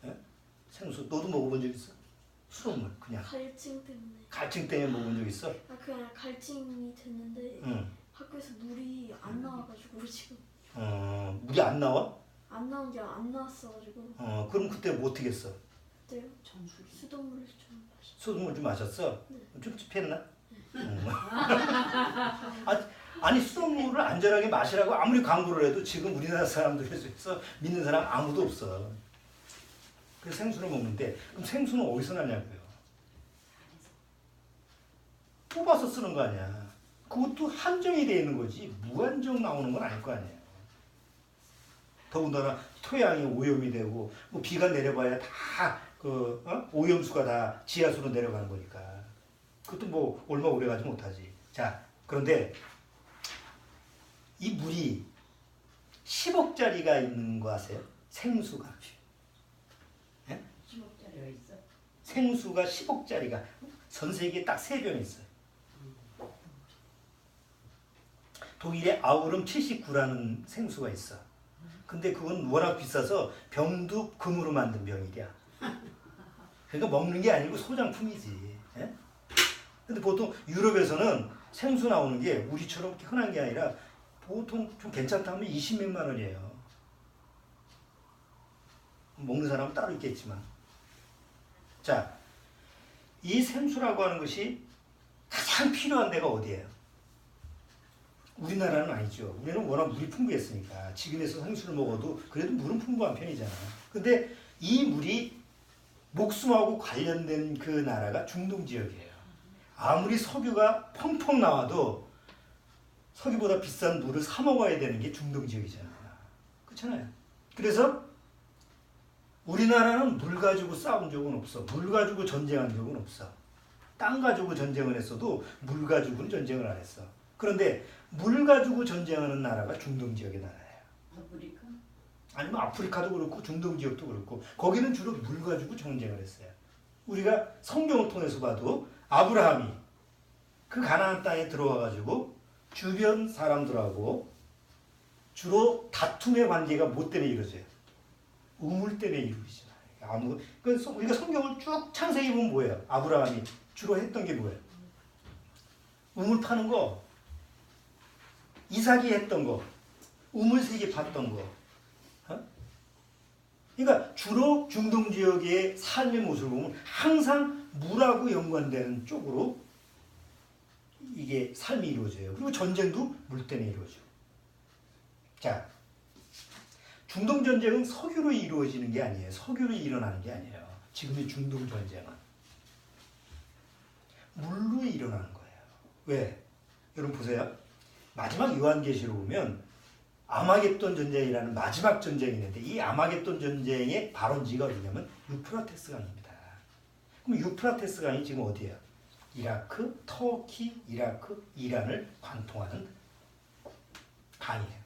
예? 생수 너도 먹어본 적 있어? 수돗물 그냥. 갈증 때문에. 갈증 때문에 먹어본 적 있어? 그냥 갈증이 됐는데 응. 학교에서 물이 안 나와가지고 지금. 물이 안 나와? 안 나온 게 안 나왔어가지고. 그럼 그때 뭐 어떻게 했어? 그때요? 수돗물을 좀 마셨어요. 수돗물 좀 마셨어? 네. 좀 찝했나? 아니 수돗물을 안전하게 마시라고 아무리 광고를 해도 지금 우리나라 사람들 중에서 믿는 사람 아무도 없어. 그래서 생수를 먹는데 그럼 생수는 어디서 나냐고요? 뽑아서 쓰는 거 아니야. 그것도 한정이 돼 있는 거지 무한정 나오는 건 아닐 거 아니에요. 더군다나 토양이 오염이 되고 뭐 비가 내려봐야 다 오염수가 다 지하수로 내려가는 거니까 그것도 뭐 얼마 오래 가지 못하지. 자, 그런데 이 물이 10억짜리가 있는 거 아세요? 생수가. 예? 10억짜리가 있어? 생수가 10억짜리가 전 세계에 딱 3병 있어요. 독일에 아우름 79라는 생수가 있어. 근데 그건 워낙 비싸서 병도 금으로 만든 병이야. 그러니까 먹는 게 아니고 소장품이지. 예? 근데 보통 유럽에서는 생수 나오는 게 우리처럼 흔한 게 아니라 보통 좀 괜찮다 하면 20몇만 원이에요. 먹는 사람은 따로 있겠지만. 자, 이 생수라고 하는 것이 가장 필요한 데가 어디예요? 우리나라는 아니죠. 우리는 워낙 물이 풍부했으니까 지금에서 생수를 먹어도 그래도 물은 풍부한 편이잖아. 근데 이 물이 목숨하고 관련된 그 나라가 중동 지역이에요. 아무리 석유가 펑펑 나와도 석유보다 비싼 물을 사 먹어야 되는 게 중동 지역이잖아요. 그렇잖아요. 그래서 우리나라는 물 가지고 싸운 적은 없어. 물 가지고 전쟁한 적은 없어. 땅 가지고 전쟁을 했어도 물 가지고는 전쟁을 안 했어. 그런데 물 가지고 전쟁하는 나라가 중동 지역의 나라예요. 아프리카? 아니면 아프리카도 그렇고 중동 지역도 그렇고 거기는 주로 물 가지고 전쟁을 했어요. 우리가 성경을 통해서 봐도 아브라함이 그 가나안 땅에 들어와 가지고 주변 사람들하고 주로 다툼의 관계가 뭐 때문에 이루어져요? 우물 때문에 이루어지잖아요. 그래서 우리가 성경을 쭉 창세기 보면 뭐예요? 아브라함이 주로 했던 게 뭐예요? 우물 파는 거, 이삭이 했던 거, 우물 세개 팠던 거. 그러니까 주로 중동 지역의 삶의 모습을 보면 항상 물하고 연관되는 쪽으로 이게 삶이 이루어져요. 그리고 전쟁도 물 때문에 이루어져. 자, 중동 전쟁은 석유로 이루어지는 게 아니에요. 석유로 일어나는 게 아니에요. 지금의 중동 전쟁은 물로 일어나는 거예요. 왜? 여러분 보세요. 마지막 요한계시로 보면 아마겟돈 전쟁이라는 마지막 전쟁이 있는데 이 아마겟돈 전쟁의 발원지가 어디냐면 유프라테스 강입니다. 그럼 유프라테스 강이 지금 어디예요? 이라크, 터키, 이라크, 이란을 관통하는 강이에요.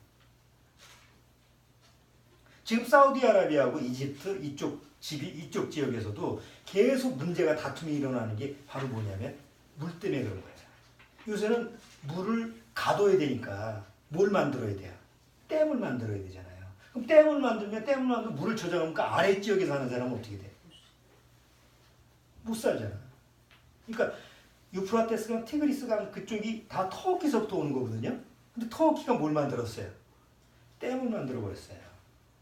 지금 사우디아라비아하고 이집트 이쪽 지역에서도 계속 문제가 다툼이 일어나는 게 바로 뭐냐면 물 때문에 그런 거예요. 요새는 물을 가둬야 되니까 뭘 만들어야 돼요? 댐을 만들어야 되잖아요. 그럼 댐을 만들면 물을 저장하면 그 아래 지역에 사는 사람은 어떻게 돼? 못 살잖아. 그러니까 유프라테스강, 티그리스강 그쪽이 다 터키서부터 오는 거거든요. 근데 터키가 뭘 만들었어요? 댐을 만들어 버렸어요.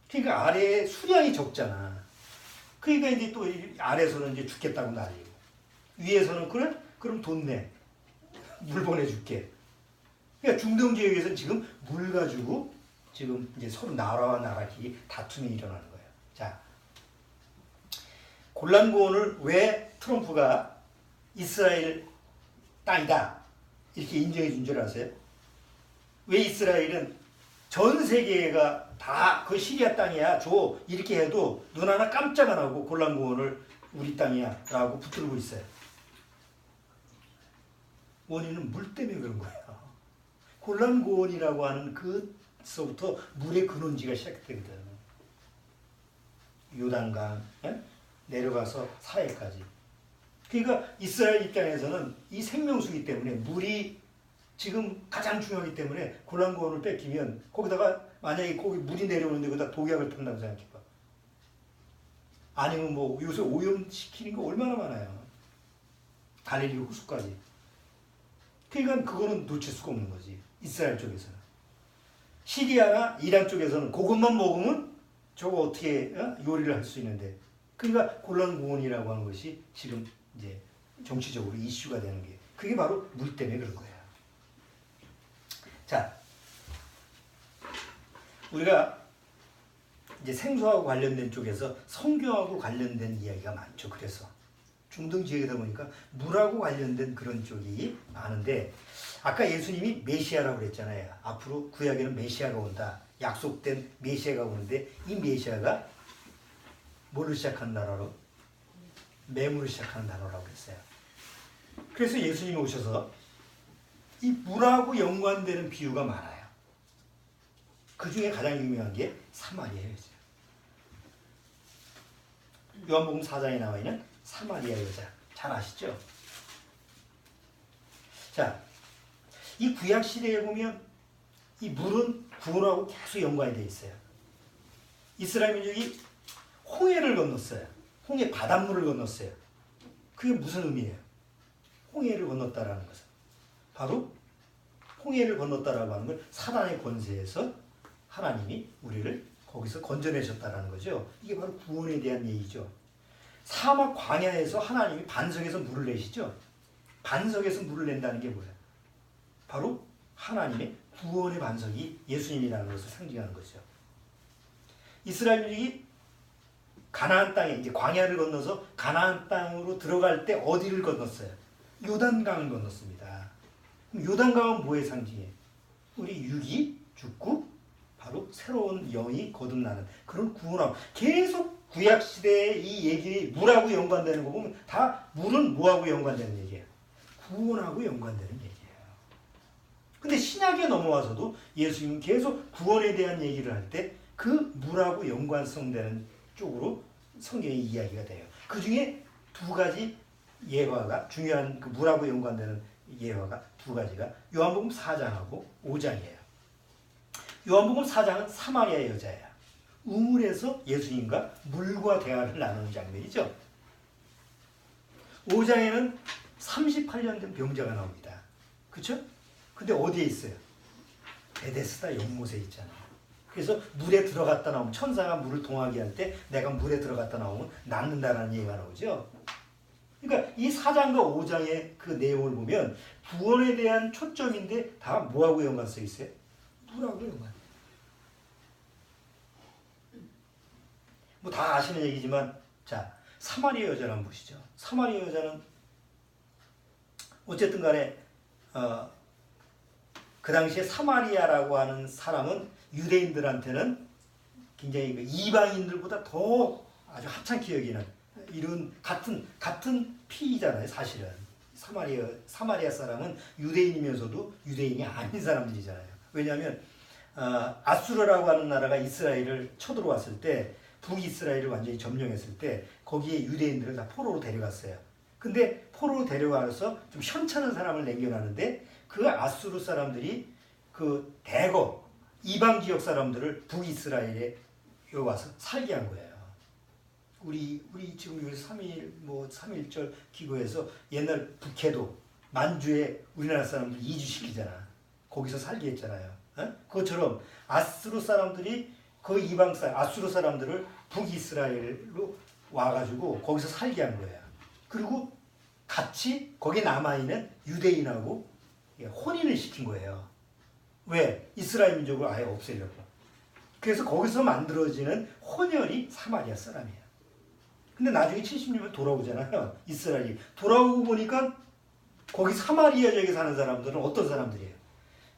그러니까 아래에 수량이 적잖아. 그러니까 이제 또 아래에서는 이제 죽겠다고 난리고 위에서는 그래? 그럼 돈 내. 물 보내줄게. 그러니까 중동 지역에서는 지금 물 가지고 지금 이제 서로 나라와 나라끼리 다툼이 일어나는 거예요. 자, 골란고원을 왜 트럼프가 이스라엘 땅이다 이렇게 인정해 준 줄 아세요? 왜 이스라엘은 전 세계가 다 그 시리아 땅이야 줘 이렇게 해도 눈 하나 깜짝 안 하고 골란고원을 우리 땅이야 라고 붙들고 있어요. 원인은 물 때문에 그런 거예요. 골란고원이라고 하는 그서부터 물의 근원지가 시작되거든. 요단강 내려가서 사해까지. 그러니까 이스라엘 입장에서는 이 생명수기 때문에 물이 지금 가장 중요하기 때문에 골란고원을 뺏기면 거기다가 만약에 거기 물이 내려오는데 거기다 독약을 탄다고 생각해봐. 아니면 뭐 요새 오염시키는 거 얼마나 많아요. 갈릴리 호수까지. 그러니까 그거는 놓칠 수가 없는 거지. 이스라엘 쪽에서는. 시리아나 이란 쪽에서는 그것만 먹으면 저거 어떻게 요리를 할 수 있는데. 그러니까 골란고원이라고 하는 것이 지금 이제 정치적으로 이슈가 되는 게 그게 바로 물 때문에 그런 거예요. 자, 우리가 이제 생수하고 관련된 쪽에서 성경하고 관련된 이야기가 많죠. 그래서 중동 지역이다 보니까 물하고 관련된 그런 쪽이 많은데 아까 예수님이 메시아라고 그랬잖아요. 앞으로 구약에는 메시아가 온다. 약속된 메시아가 오는데 이 메시아가 뭘로 시작한 나라로? 맹으로 시작하는 나라라고 했어요. 그래서 예수님이 오셔서 이 물하고 연관되는 비유가 많아요. 그 중에 가장 유명한 게 사마리아 여자. 요한복음 4장에 나와 있는 사마리아 여자. 잘 아시죠? 자, 이 구약 시대에 보면 이 물은 구원하고 계속 연관이 되어 있어요. 이스라엘 민족이 홍해를 건넜어요. 홍해 바닷물을 건넜어요. 그게 무슨 의미예요? 홍해를 건넜다라는 것은 바로 홍해를 건넜다라고 하는 걸 사단의 권세에서 하나님이 우리를 거기서 건져내셨다라는 거죠. 이게 바로 구원에 대한 얘기죠. 사막 광야에서 하나님이 반석에서 물을 내시죠. 반석에서 물을 낸다는 게 뭐예요? 바로 하나님의 구원의 반석이 예수님이라는 것을 상징하는 거죠. 이스라엘이 가나안 땅에 이제 광야를 건너서 가나안 땅으로 들어갈 때 어디를 건넜어요? 요단강을 건넜습니다. 그럼 요단강은 뭐의 상징이에요? 우리 육이 죽고 바로 새로운 영이 거듭나는 그런 구원함. 계속 구약 시대의 이 얘기 물하고 연관되는 거 보면 다 물은 뭐하고 연관되는 얘기예요? 구원하고 연관되는 얘기예요. 근데 신약에 넘어와서도 예수님은 계속 구원에 대한 얘기를 할 때 그 물하고 연관성되는 쪽으로 성경의 이야기가 돼요. 그 중에 두 가지 예화가 중요한 그 물하고 연관되는 예화가 두 가지가 요한복음 4장하고 5장이에요. 요한복음 4장은 사마리아 여자예요. 우물에서 예수님과 물과 대화를 나누는 장면이죠. 5장에는 38년 된 병자가 나옵니다. 그렇죠? 근데 어디에 있어요? 베데스다 연못에 있잖아요. 그래서 물에 들어갔다 나오면 천사가 물을 동하게 할 때 내가 물에 들어갔다 나오면 낫는다라는 얘기가 나오죠. 그러니까 이 4장과 5장의 그 내용을 보면 구원에 대한 초점인데 다 뭐하고 연관성 있어요? 물하고 연관. 뭐 다 아시는 얘기지만 자 사마리아 여자를 한번 보시죠. 사마리아 여자는 어쨌든 간에 그 당시에 사마리아라고 하는 사람은 유대인들한테는 굉장히 이방인들보다 더 아주 하찮게 여기는 이런 같은 피이잖아요. 사실은 사마리아 사람은 유대인이면서도 유대인이 아닌 사람들이잖아요. 왜냐하면 아수르라고 하는 나라가 이스라엘을 쳐들어왔을 때 북이스라엘을 완전히 점령했을 때 거기에 유대인들을 다 포로로 데려갔어요. 근데 포로로 데려가서 좀 현찮은 사람을 남겨놨는데 그 아수르 사람들이 그 대거 이방 지역 사람들을 북이스라엘에 와서 살게 한 거예요. 우리 지금 여기 3.1절 기도에서 옛날 북해도 만주에 우리나라 사람들 이주시키잖아. 거기서 살게 했잖아요. 그것처럼 아수르 사람들이 그 아수르 사람들을 북이스라엘로 와가지고 거기서 살게 한 거예요. 그리고 같이 거기 남아있는 유대인하고 혼인을 시킨 거예요. 왜? 이스라엘 민족을 아예 없애려고. 그래서 거기서 만들어지는 혼혈이 사마리아 사람이에요. 근데 나중에 70년에 돌아오잖아요. 이스라엘이. 돌아오고 보니까 거기 사마리아 지역에 사는 사람들은 어떤 사람들이에요?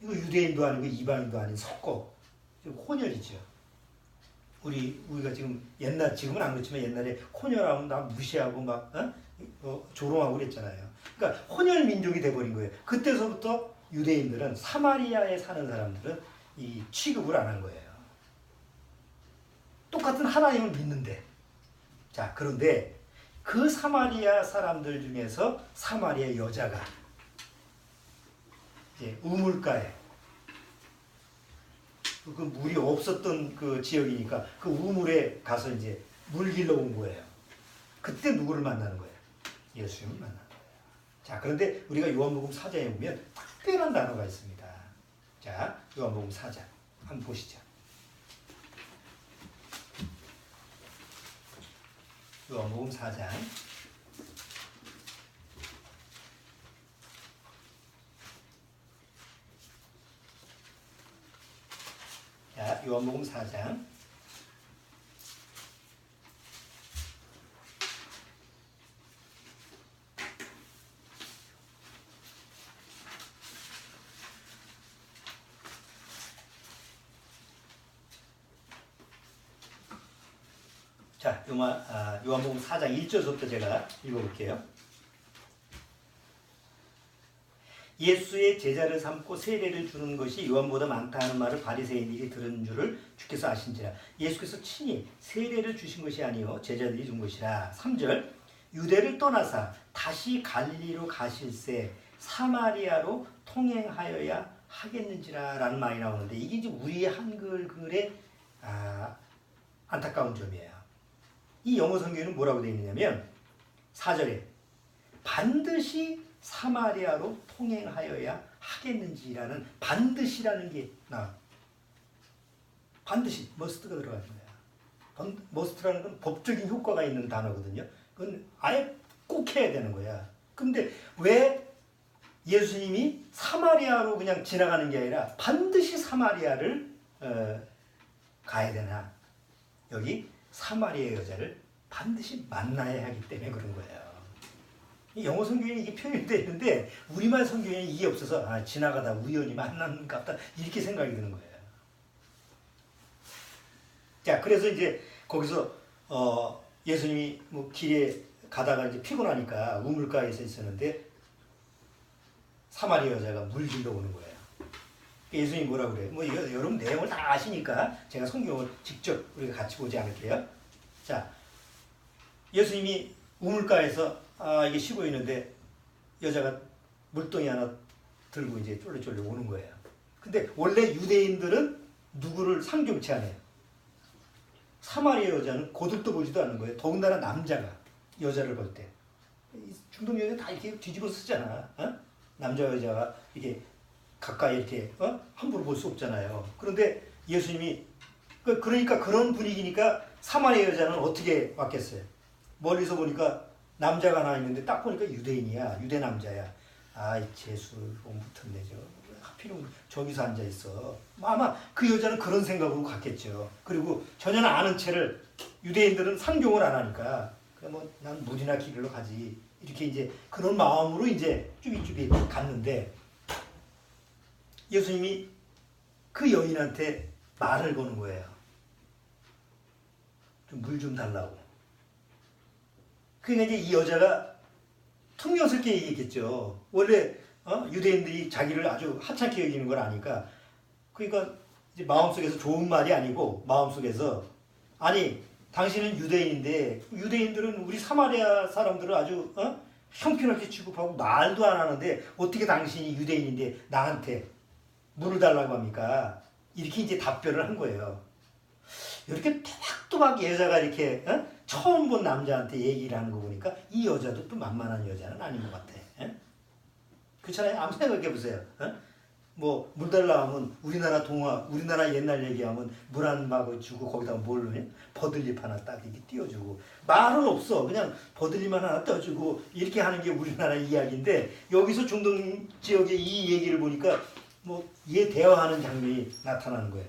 이거 유대인도 아니고 이방인도 아닌 섞어. 혼혈이죠. 우리가 지금은 안 그렇지만 옛날에 혼혈하면 나 무시하고 막 조롱하고 그랬잖아요. 그러니까 혼혈 민족이 돼버린 거예요. 그때서부터 유대인들은 사마리아에 사는 사람들은 이 취급을 안 한 거예요. 똑같은 하나님을 믿는데. 자, 그런데 그 사마리아 사람들 중에서 사마리아 여자가 이제 우물가에 그 물이 없었던 그 지역이니까 그 우물에 가서 이제 물 길러 온 거예요. 그때 누구를 만나는 거예요? 예수님을 만나는 거예요. 자, 그런데 우리가 요한복음 4장에 보면 특별한 단어가 있습니다. 자, 요한복음 4장 한번 보시죠. 요한복음 4장 자, 요한복음 4장 자, 요한복음 4장 1절부터 제가 읽어볼게요. 예수의 제자를 삼고 세례를 주는 것이 요한보다 많다 하는 말을 바리새인들이 들은 줄을 주께서 아신지라. 예수께서 친히 세례를 주신 것이 아니요 제자들이 준 것이라. 3절 유대를 떠나사 다시 갈릴리로 가실새 사마리아로 통행하여야 하겠는지라 라는 말이 나오는데 이게 이제 우리의 한글 글의 안타까운 점이에요. 이 영어 성경에는 뭐라고 되어 있느냐면 4절에 반드시 사마리아로 통행하여야 하겠는지라는 반드시라는 게 나와. 반드시 머스트가 들어가는 거야. 머스트라는 건 법적인 효과가 있는 단어거든요. 그건 아예 꼭 해야 되는 거야. 근데 왜 예수님이 사마리아로 그냥 지나가는 게 아니라 반드시 사마리아를 가야 되나? 여기 사마리아 여자를 반드시 만나야 하기 때문에 그런 거예요. 영어 성경에 이게 표현이 되어 있는데 우리말 성경에 이게 없어서 지나가다 우연히 만났는가 보다 이렇게 생각이 드는 거예요. 자, 그래서 이제 거기서 예수님이 뭐 길에 가다가 이제 피곤하니까 우물가에서 있었는데 사마리아 여자가 물 길러 오는 거예요. 예수님이 뭐라 그래요? 뭐 이거 여러분 내용을 다 아시니까 제가 성경을 직접 우리가 같이 보지 않을게요. 자, 예수님이 우물가에서 이게 쉬고 있는데 여자가 물동이 하나 들고 이제 쫄래쫄래 오는 거예요. 근데 원래 유대인들은 누구를 상종치 않아요. 사마리아 여자는 거들떠 보지도 않는 거예요. 더군다나 남자가 여자를 볼 때. 중동 여자 다 이렇게 뒤집어 쓰잖아. 남자 여자가 이게 가까이 이렇게 함부로 볼 수 없잖아요. 그런데 예수님이 그러니까 그런 분위기니까 사마리아 여자는 어떻게 왔겠어요? 멀리서 보니까 남자가 하나 있는데 딱 보니까 유대인이야. 유대 남자야. 아이 재수 못 붙었네 저. 하필이면 저기서 앉아 있어. 아마 그 여자는 그런 생각으로 갔겠죠. 그리고 전혀 아는 채를 유대인들은 상종을 안 하니까 뭐 난 물이나 길러 가지 이렇게 이제 그런 마음으로 이제 쭈비쭈비 갔는데 예수님이 그 여인한테 말을 거는 거예요. 좀 물 좀 달라고. 그러니까 이제 이 여자가 퉁명스럽게 얘기했겠죠. 원래 유대인들이 자기를 아주 하찮게 여기는 걸 아니까 그러니까 이제 마음속에서 좋은 말이 아니고 마음속에서 아니 당신은 유대인인데 유대인들은 우리 사마리아 사람들을 아주 형편없게 취급하고 말도 안 하는데 어떻게 당신이 유대인인데 나한테 물을 달라고 합니까? 이렇게 이제 답변을 한 거예요. 이렇게 또박또박 여자가 이렇게 처음 본 남자한테 얘기를 하는 거 보니까 이 여자도 또 만만한 여자는 아닌 것 같아. 그렇잖아요. 아무 생각해 보세요. 뭐 물 달라 하면 우리나라 옛날 얘기하면 물 한 바구 주고 거기다가 뭘 넣냐? 버들잎 하나 딱 이렇게 띄워주고 말은 없어. 그냥 버들잎 하나 띄워주고 이렇게 하는 게 우리나라 이야기인데 여기서 중동 지역의 이 얘기를 보니까 뭐 얘 대화하는 장면이 나타나는 거예요.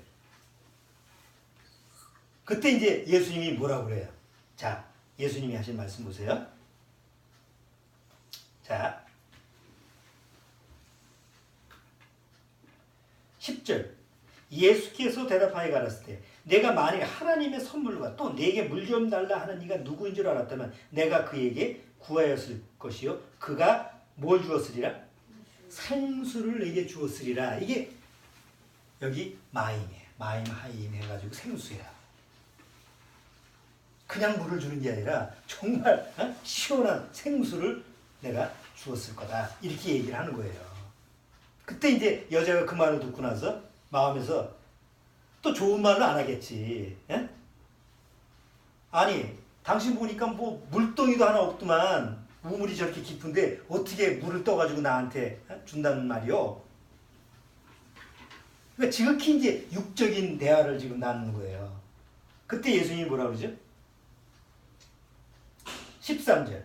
그때 이제 예수님이 뭐라고 그래요? 자, 예수님이 하신 말씀 보세요. 자, 10절 예수께서 대답하여 가라사대 때 내가 만일 하나님의 선물과 또 내게 물 좀 달라 하는 이가 누구인 줄 알았다면 내가 그에게 구하였을 것이요 그가 뭘 주었으리라? 생수를 내게 주었으리라. 이게 여기 마임이에요. 마임 하임 해가지고 생수야. 그냥 물을 주는 게 아니라 정말 시원한 생수를 내가 주었을 거다. 이렇게 얘기를 하는 거예요. 그때 이제 여자가 그 말을 듣고 나서 마음에서 또 좋은 말을 안 하겠지. 에? 아니 당신 보니까 뭐 물동이도 하나 없더만 우물이 저렇게 깊은데 어떻게 물을 떠가지고 나한테 준다는 말이요. 그러니까 지극히 이제 육적인 대화를 지금 나누는 거예요. 그때 예수님이 뭐라 그러죠? 13절.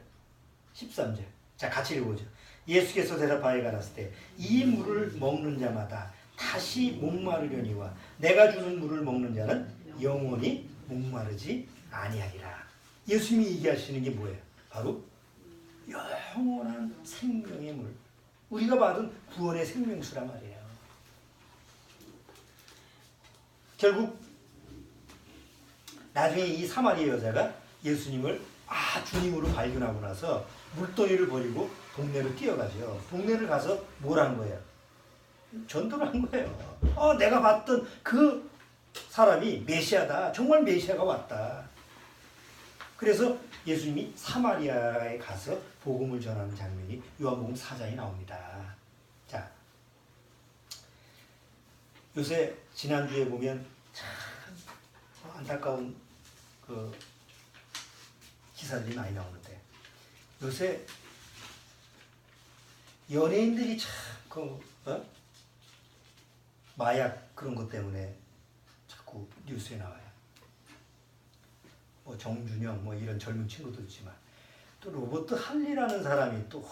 자, 같이 읽어보죠. 예수께서 대답하여 가라사대 이 물을 먹는 자마다 다시 목마르려니와 내가 주는 물을 먹는 자는 영원히 목마르지 아니하리라. 예수님이 얘기하시는 게 뭐예요? 바로 영원한 생명의 물. 우리가 받은 구원의 생명수란 말이에요. 결국 나중에 이 사마리아 여자가 예수님을 주님으로 발견하고 나서 물동이를 버리고 동네로 뛰어가죠. 동네를 가서 뭘 한 거예요? 전도를 한 거예요. 내가 봤던 그 사람이 메시아다. 정말 메시아가 왔다. 그래서 예수님이 사마리아에 가서 복음을 전하는 장면이 요한복음 4장에 나옵니다. 자, 요새 지난주에 보면 참 안타까운 그 기사들이 많이 나오는데 요새 연예인들이 참 그 마약 그런 것 때문에 자꾸 뉴스에 나와요. 뭐 정준영 뭐 이런 젊은 친구도 있지만 또 로버트 할리라는 사람이 또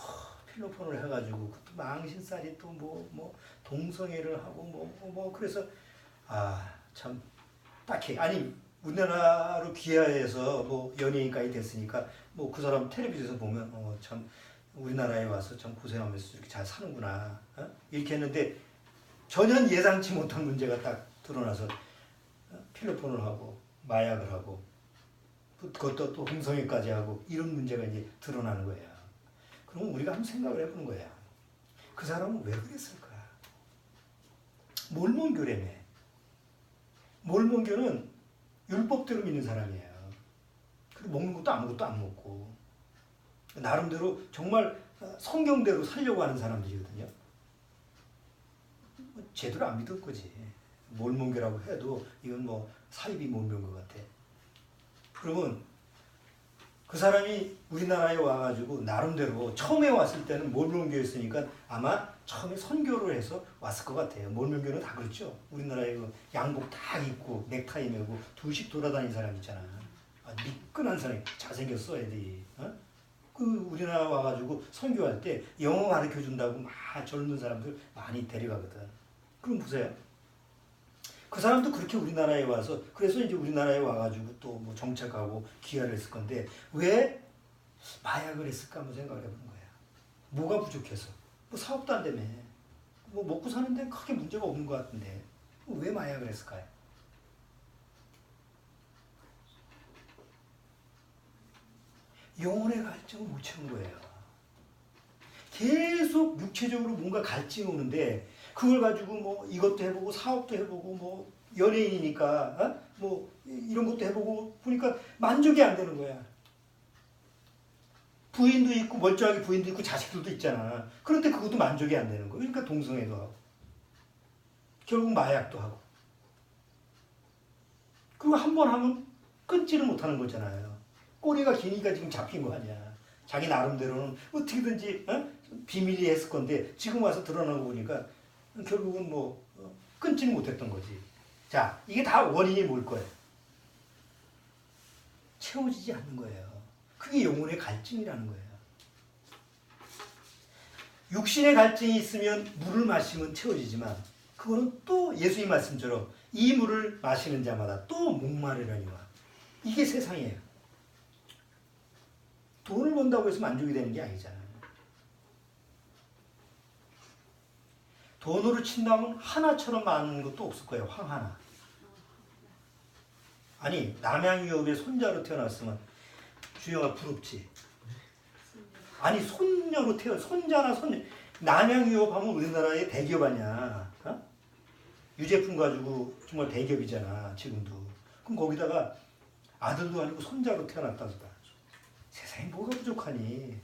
필로폰을 해가지고 그것도 망신살이 또 뭐 동성애를 하고 뭐 그래서 참 딱히 아니 우리나라로 귀화해서 뭐 연예인까지 됐으니까 뭐 그 사람 텔레비전에서 보면 참 우리나라에 와서 참 고생하면서 이렇게 잘 사는구나 이렇게 했는데 전혀 예상치 못한 문제가 딱 드러나서 필로폰을 하고 마약을 하고 그것도 또 동성애까지 하고 이런 문제가 이제 드러나는 거예요. 그럼 우리가 한번 생각을 해보는 거예요. 그 사람은 왜 그랬을까? 몰몬교라며. 몰몬교는 율법대로 믿는 사람이에요. 그리고 먹는 것도 아무것도 안 먹고 나름대로 정말 성경대로 살려고 하는 사람들이거든요. 제대로 안 믿을 거지. 몰몬교라고 해도 이건 뭐 사이비 몰몬 것 같아. 그러면 그 사람이 우리나라에 와가지고 나름대로 처음에 왔을 때는 몰몬교였으니까 아마 처음에 선교를 해서 왔을 것 같아요. 몰몬교는 다 그렇죠. 우리나라에 그 양복 다 입고 넥타이 메고 두씩 돌아다니는 사람 있잖아. 미끈한 사람이 잘생겼어 애들이. 그 우리나라 와가지고 선교할 때 영어 가르쳐 준다고 막 젊은 사람들 많이 데려가거든. 그럼 보세요. 그 사람도 그렇게 우리나라에 와서 그래서 이제 우리나라에 와가지고 또 뭐 정착하고 귀화를 했을 건데 왜 마약을 했을까 한번 생각을 해보는 거야. 뭐가 부족해서? 뭐 사업도 안 되며 뭐 먹고 사는 데는 크게 문제가 없는 것 같은데 왜 마약을 했을까요? 영혼의 갈증을 못 채운 거예요. 계속 육체적으로 뭔가 갈증이 오는데 그걸 가지고 뭐 이것도 해보고 사업도 해보고 뭐 연예인이니까 뭐 이런 것도 해보고 보니까 만족이 안 되는 거야. 부인도 있고 멀쩡하게 부인도 있고 자식들도 있잖아. 그런데 그것도 만족이 안 되는 거야. 그러니까 동성애도 하고 결국 마약도 하고 그리고 한 번 하면 끊지를 못하는 거잖아요. 꼬리가 기니까 지금 잡힌 거 아니야. 자기 나름대로는 어떻게든지 비밀리 했을 건데 지금 와서 드러나고 보니까 결국은 뭐 끊지는 못했던 거지. 자, 이게 다 원인이 뭘 거예요? 채워지지 않는 거예요. 그게 영혼의 갈증이라는 거예요. 육신의 갈증이 있으면 물을 마시면 채워지지만 그거는 또 예수님 말씀처럼 이 물을 마시는 자마다 또 목마르려니와 이게 세상이에요. 돈을 번다고 해서 만족이 되는 게 아니잖아요. 돈으로 친다면 하나처럼 많은 것도 없을 거예요. 황 하나. 아니 남양유업의 손자로 태어났으면 주영아 부럽지. 아니 손녀로 손자나 손녀. 남양유업 하면 우리나라의 대기업 아니야. 유제품 가지고 정말 대기업이잖아 지금도. 그럼 거기다가 아들도 아니고 손자로 태어났다 소다. 세상에 뭐가 부족하니?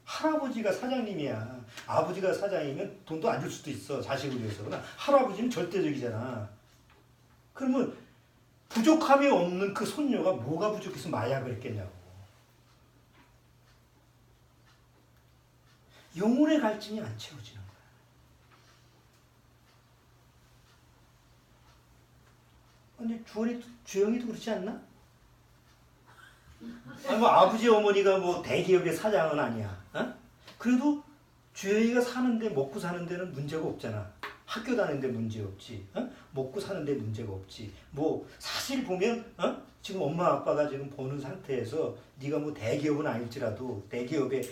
할아버지가 사장님이야. 아버지가 사장이면 돈도 안 줄 수도 있어. 자식을 위해서. 그러나 할아버지는 절대적이잖아. 그러면 부족함이 없는 그 손녀가 뭐가 부족해서 마약을 했겠냐고. 영혼의 갈증이 안 채워지는 거야. 근데 주영이도 그렇지 않나? 아니 뭐 아버지 어머니가 뭐 대기업의 사장은 아니야. 그래도 주영이가 사는데 먹고 사는 데는 문제가 없잖아. 학교 다니는 데 문제 없지. 먹고 사는 데 문제가 없지. 뭐 사실 보면 지금 엄마 아빠가 지금 보는 상태에서 네가 뭐 대기업은 아닐지라도 대기업의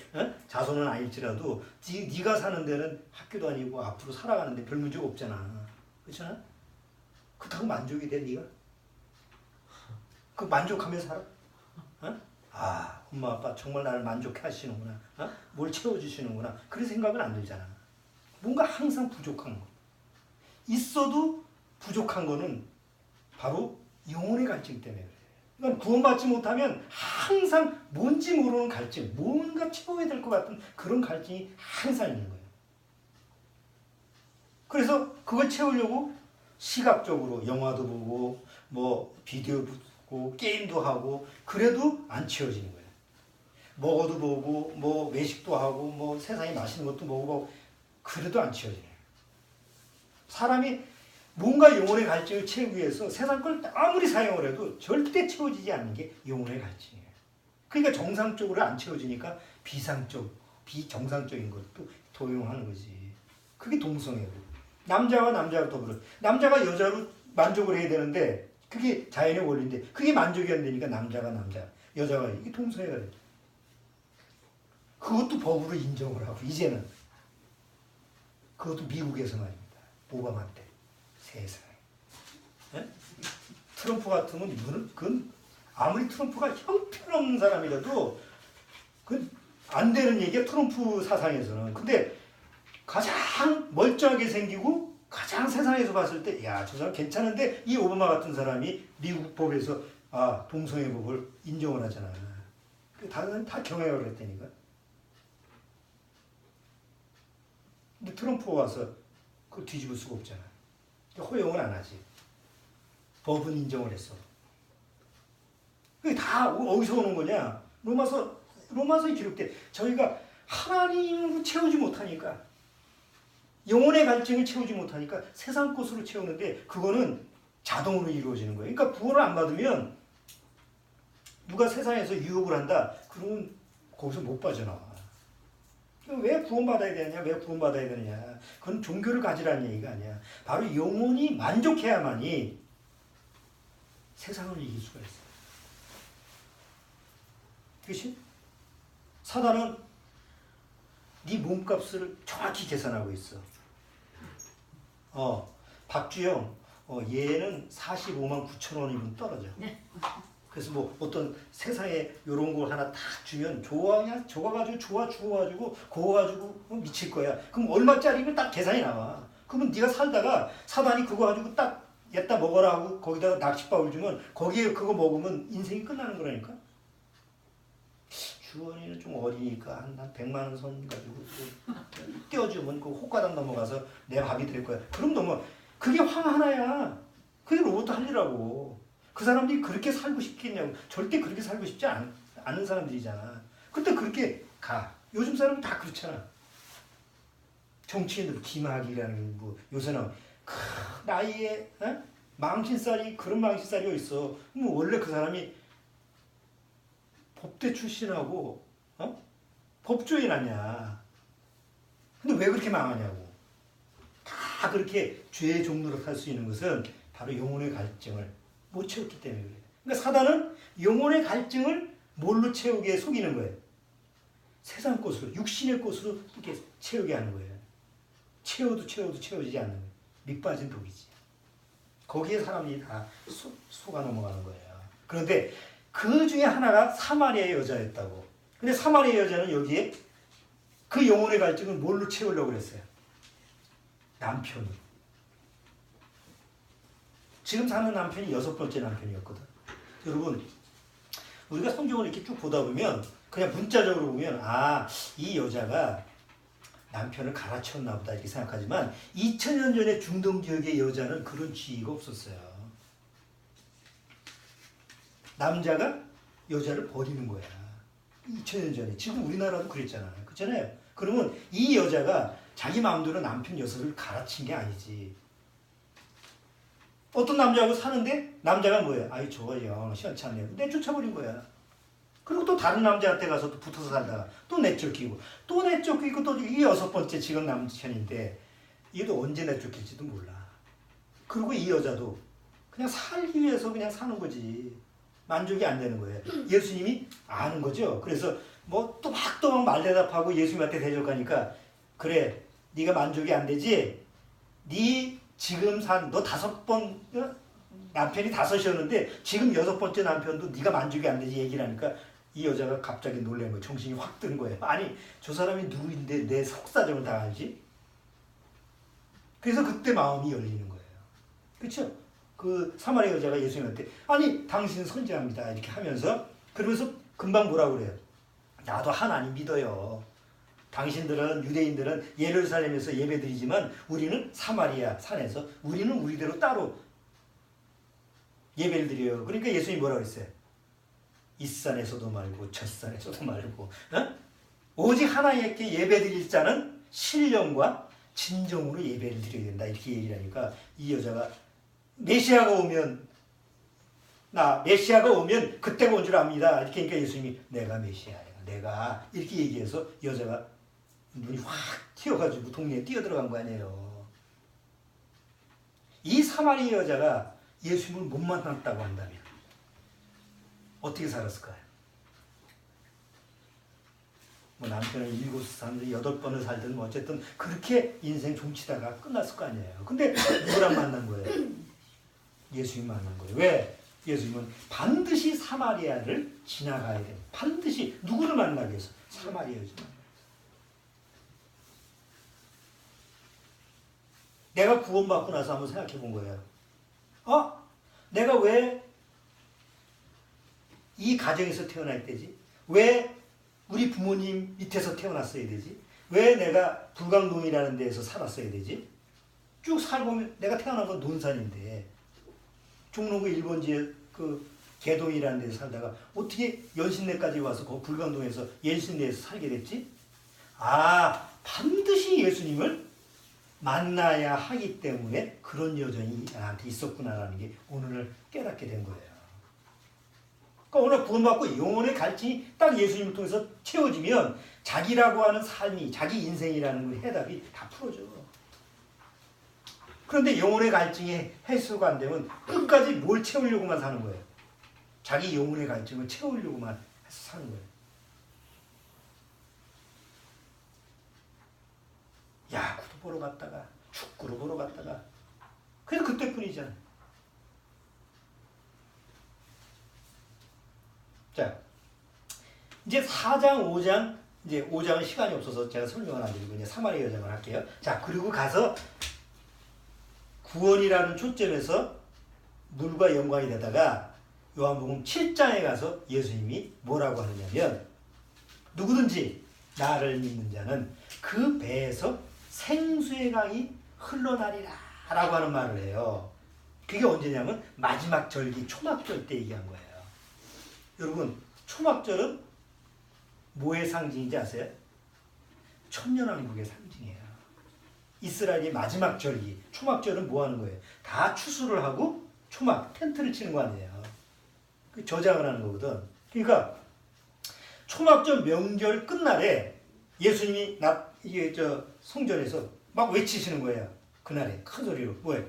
자손은 아닐지라도 네가 사는 데는 학교도 아니고 앞으로 살아가는데 별 문제가 없잖아. 그렇잖아? 그렇다고 만족이 돼 네가? 그 만족하며 살아? 엄마 아빠 정말 나를 만족해 하시는구나. 뭘 채워주시는구나. 그런 생각은 안 들잖아. 뭔가 항상 부족한 거. 있어도 부족한 거는 바로 영혼의 갈증 때문에 그래요. 그러니까 구원받지 못하면 항상 뭔지 모르는 갈증, 뭔가 채워야 될 것 같은 그런 갈증이 항상 있는 거예요. 그래서 그걸 채우려고 시각적으로 영화도 보고 뭐 비디오 보고 게임도 하고 그래도 안 채워지는 거예요. 먹어도 보고 뭐 외식도 하고 뭐 세상에 맛있는 것도 먹어보고 그래도 안 채워지네요. 사람이 뭔가 영혼의 갈증을 채우기 위해서 세상 걸 아무리 사용을 해도 절대 채워지지 않는 게 영혼의 갈증이에요. 그러니까 정상적으로 안 채워지니까 비정상적인 것도 도용하는 거지. 그게 동성애고. 남자와 남자로 더불어. 남자가 여자로 만족을 해야 되는데 그게 자연의 원리인데 그게 만족이 안 되니까 남자가 남자, 여자가 이게 동성애가 돼. 그것도 법으로 인정을 하고 이제는 그것도 미국에서 말입니다. 오바마 때. 세상에. 예? 트럼프 같으면 그건 아무리 트럼프가 형편없는 사람이라도 그건 안 되는 얘기야. 트럼프 사상에서는. 근데 가장 멀쩡하게 생기고 가장 세상에서 봤을 때 야, 저 사람 괜찮은데 이 오바마 같은 사람이 미국 법에서 동성애 법을 인정을 하잖아. 다른 사람이 다 경애를 했다니까. 근데 트럼프 와서 그걸 뒤집을 수가 없잖아. 허용은 안 하지. 법은 인정을 했어. 그게 다 어디서 오는 거냐? 로마서에 기록돼. 저희가 하나님으로 채우지 못하니까 영혼의 갈증을 채우지 못하니까 세상 것으로 채우는데 그거는 자동으로 이루어지는 거예요. 그러니까 구원을 안 받으면 누가 세상에서 유혹을 한다. 그러면 거기서 못 빠져나와. 왜 구원받아야 되느냐? 왜 구원받아야 되느냐? 그건 종교를 가지라는 얘기가 아니야. 바로 영혼이 만족해야만이 세상을 이길 수가 있어. 그렇지? 사단은 네 몸값을 정확히 계산하고 있어. 박주영, 얘는 45만 9천 원이면 떨어져. 그래서 뭐 어떤 세상에 요런 거 하나 딱 주면 좋아냐? 줘가지고 주워가지고 그거 가지고 미칠 거야. 그럼 얼마짜리면 딱 계산이 나와. 그러면 네가 살다가 사단이 그거 가지고 딱 얘다 먹어라 하고 거기다가 낚싯밥을 주면 거기에 그거 먹으면 인생이 끝나는 거라니까. 주원이는 좀 어리니까 한 100만 원 선 가지고 떼어주면 그 호가당 넘어가서 내 밥이 될 거야. 그럼 넘어. 그게 황 하나야. 그게 로봇 할 일이라고. 그 사람들이 그렇게 살고 싶겠냐고. 절대 그렇게 살고 싶지 않은 사람들이잖아. 근데 그렇게 가. 요즘 사람은 다 그렇잖아. 정치인들 김학이라는 뭐 요새는 나이에 망신살이 그런 망신살이 어딨어. 뭐 원래 그 사람이 법대 출신하고 법조인 아니야. 근데 왜 그렇게 망하냐고. 다 그렇게 죄의 종로로 살 수 있는 것은 바로 영혼의 갈증을 못 채웠기 때문에 그래요. 그러니까 사단은 영혼의 갈증을 뭘로 채우게 속이는 거예요. 세상 것으로, 육신의 것으로 이렇게 채우게 하는 거예요. 채워도 채워지지 않는 거예요. 밑빠진 독이지. 거기에 사람들이 다 속아 넘어가는 거예요. 그런데 그 중에 하나가 사마리아의 여자였다고. 근데 사마리아 여자는 여기에 그 영혼의 갈증을 뭘로 채우려고 그랬어요? 남편이. 지금 사는 남편이 6번째 남편이었거든. 여러분, 우리가 성경을 이렇게 쭉 보다 보면 그냥 문자적으로 보면 이 여자가 남편을 갈아치웠나 보다 이렇게 생각하지만 2000년 전에 중동 지역의 여자는 그런 지위가 없었어요. 남자가 여자를 버리는 거야. 2000년 전에. 지금 우리나라도 그랬잖아요. 그렇잖아요. 그러면 이 여자가 자기 마음대로 남편 녀석을 갈아친 게 아니지. 어떤 남자하고 사는데 남자가 뭐예요? 아이 좋아요. 시원찮네요. 내쫓아버린 거야. 그리고 또 다른 남자한테 가서 또 붙어서 살다가 또 내쫓기고 또 내쫓기고 또 이 6번째 지금 남편인데 얘도 언제 내쫓길지도 몰라. 그리고 이 여자도 그냥 살기 위해서 그냥 사는 거지. 만족이 안 되는 거예요. 예수님이 아는 거죠. 그래서 뭐 또막 말대답하고 예수님한테 대적하니까 그래 네가 만족이 안 되지? 네 지금 산 너 5번 남편이 5이었는데 지금 6번째 남편도 네가 만족이 안 되지 얘기를 하니까 이 여자가 갑자기 놀란 거예요. 정신이 확 든 거예요. 아니 저 사람이 누구인데 내 속사정을 다 알지? 그래서 그때 마음이 열리는 거예요. 그렇죠? 그 사마리아 여자가 예수님한테 아니 당신은 선지자입니다 이렇게 하면서 그러면서 금방 뭐라고 그래요? 나도 하나님 믿어요. 당신들은 유대인들은 예루살렘에서 예배드리지만 우리는 사마리아 산에서 우리는 우리대로 따로 예배를 드려요. 그러니까 예수님이 뭐라고 그랬어요? 이 산에서도 말고 저 산에서도 말고 오직 하나님께 예배드릴 자는 신령과 진정으로 예배를 드려야 된다. 이렇게 얘기를 하니까 이 여자가 메시아가 오면 그때가 온 줄 압니다. 이렇게 하니까 예수님이 내가 메시아야. 내가 이렇게 얘기해서 여자가 눈이 확 튀어가지고 동네에 뛰어들어간 거 아니에요. 이 사마리 여자가 예수님을 못 만났다고 한다면 어떻게 살았을까요? 뭐 남편을 7살 살든 8번을 살든 뭐 어쨌든 그렇게 인생 종치다가 끝났을 거 아니에요. 근데 누구랑 만난 거예요? 예수님 만난 거예요. 왜? 예수님은 반드시 사마리아를 지나가야 돼요. 반드시 누구를 만나기 위해서? 사마리아 여자를 만나기 위해서. 내가 구원받고 나서 한번 생각해 본 거예요. 내가 왜 이 가정에서 태어날 때지? 왜 우리 부모님 밑에서 태어났어야 되지? 왜 내가 불광동이라는 데에서 살았어야 되지? 쭉 살보면 내가 태어난 건 논산인데 종로구 1번지에 그 개동이라는 데서 살다가 어떻게 연신내까지 와서 그 불광동에서 연신내에서 살게 됐지? 반드시 예수님을 만나야 하기 때문에 그런 여정이 나한테 있었구나라는 게 오늘 깨닫게 된 거예요. 그러니까 오늘 구원받고 영혼의 갈증이 딱 예수님을 통해서 채워지면 자기라고 하는 삶이, 자기 인생이라는 그 해답이 다 풀어져. 그런데 영혼의 갈증이 해소가 안 되면 끝까지 뭘 채우려고만 사는 거예요. 자기 영혼의 갈증을 채우려고만 해서 사는 거예요. 야구도 보러 갔다가 축구를 보러 갔다가 그래서 그때뿐이잖아요. 자, 이제 4장, 5장, 이제 5장은 시간이 없어서 제가 설명을 안 드리고 이제 사마리아 여정을 할게요. 자, 그리고 가서 구원이라는 초점에서 물과 연관이 되다가 요한복음 7장에 가서 예수님이 뭐라고 하느냐면 누구든지 나를 믿는 자는 그 배에서 생수의 강이 흘러나리라 라고 하는 말을 해요. 그게 언제냐면 마지막 절기 초막절 때 얘기한 거예요. 여러분, 초막절은 뭐의 상징인지 아세요? 천년왕국의 상징이에요. 이스라엘의 마지막 절기, 초막절은 뭐 하는 거예요? 다 추수를 하고 초막, 텐트를 치는 거 아니에요. 그 저장을 하는 거거든. 그러니까 초막절 명절 끝날에 예수님이 성전에서 막 외치시는 거예요. 그날에 큰 소리로. 뭐예요?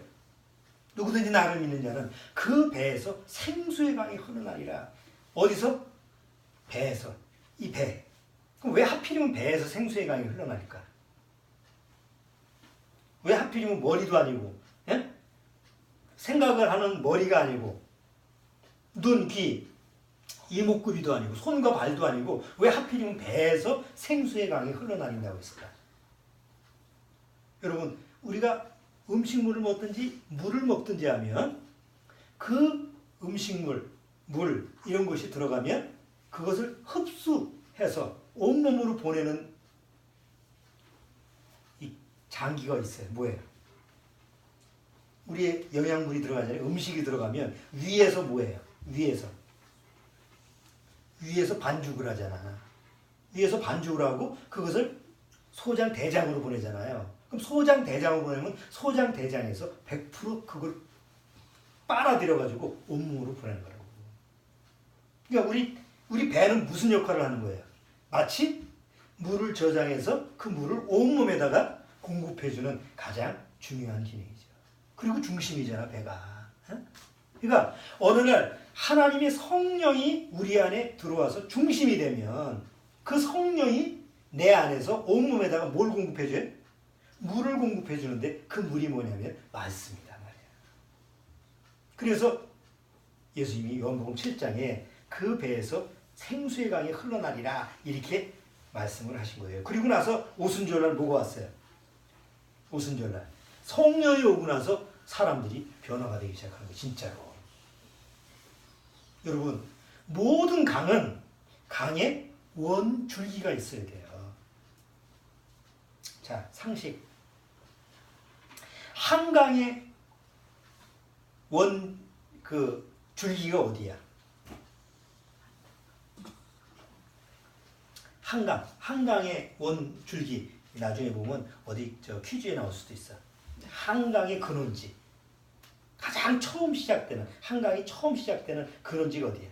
누구든지 나를 믿는 자는 그 배에서 생수의 강이 흐르나리라. 어디서? 배에서. 이 배. 그럼 왜 하필이면 배에서 생수의 강이 흘러나릴까? 왜 하필이면 머리도 아니고, 예? 생각을 하는 머리가 아니고, 눈, 귀, 이목구비도 아니고, 손과 발도 아니고, 왜 하필이면 배에서 생수의 강이 흘러나린다고 했을까? 여러분, 우리가 음식물을 먹든지 물을 먹든지 하면 그 음식물, 물 이런 것이 들어가면 그것을 흡수해서 온몸으로 보내는 이 장기가 있어요. 뭐예요? 우리의 영양분이 들어가잖아요. 음식이 들어가면 위에서 뭐예요? 위에서 반죽을 하잖아. 위에서 반죽을 하고 그것을 소장 대장으로 보내잖아요. 그럼 소장 대장으로 보내면 소장 대장에서 100% 그걸 빨아들여가지고 온몸으로 보내는 거라고. 그러니까 우리 배는 무슨 역할을 하는 거예요? 마치 물을 저장해서 그 물을 온몸에다가 공급해주는 가장 중요한 기능이죠. 그리고 중심이잖아, 배가. 그러니까 어느 날 하나님의 성령이 우리 안에 들어와서 중심이 되면 그 성령이 내 안에서 온몸에다가 뭘 공급해줘요? 물을 공급해주는데 그 물이 뭐냐면 말씀이란 말이에요. 그래서 예수님이 요한복음 7장에 그 배에서 생수의 강이 흘러나리라 이렇게 말씀을 하신 거예요. 그리고 나서 오순절날 뭐가 왔어요? 오순절날 성령이 오고 나서 사람들이 변화가 되기 시작하는 거예요. 진짜로. 여러분, 모든 강은 강에 원줄기가 있어야 돼요. 자, 상식. 한강의 줄기가 어디야? 한강의 원 줄기 나중에 보면 어디 저 퀴즈에 나올 수도 있어. 한강의 근원지. 가장 처음 시작되는, 한강이 처음 시작되는 근원지가 어디야?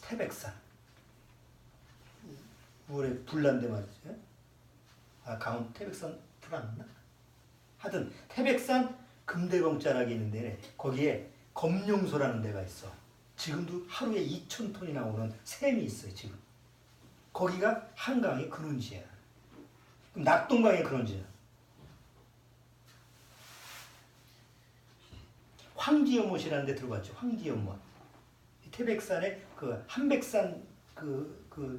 태백산. 우울에 불난데 말이죠. 아, 강원 태백산 불났나? 하여튼 태백산 금대봉자락이 있는데 거기에 검룡소라는 데가 있어. 지금도 하루에 2,000톤이 나오는 샘이 있어요. 지금. 거기가 한강의 근원지야. 그럼 낙동강의 근원지야. 황지연못이라는 데 들어갔죠. 황지연못. 태백산의 그 한백산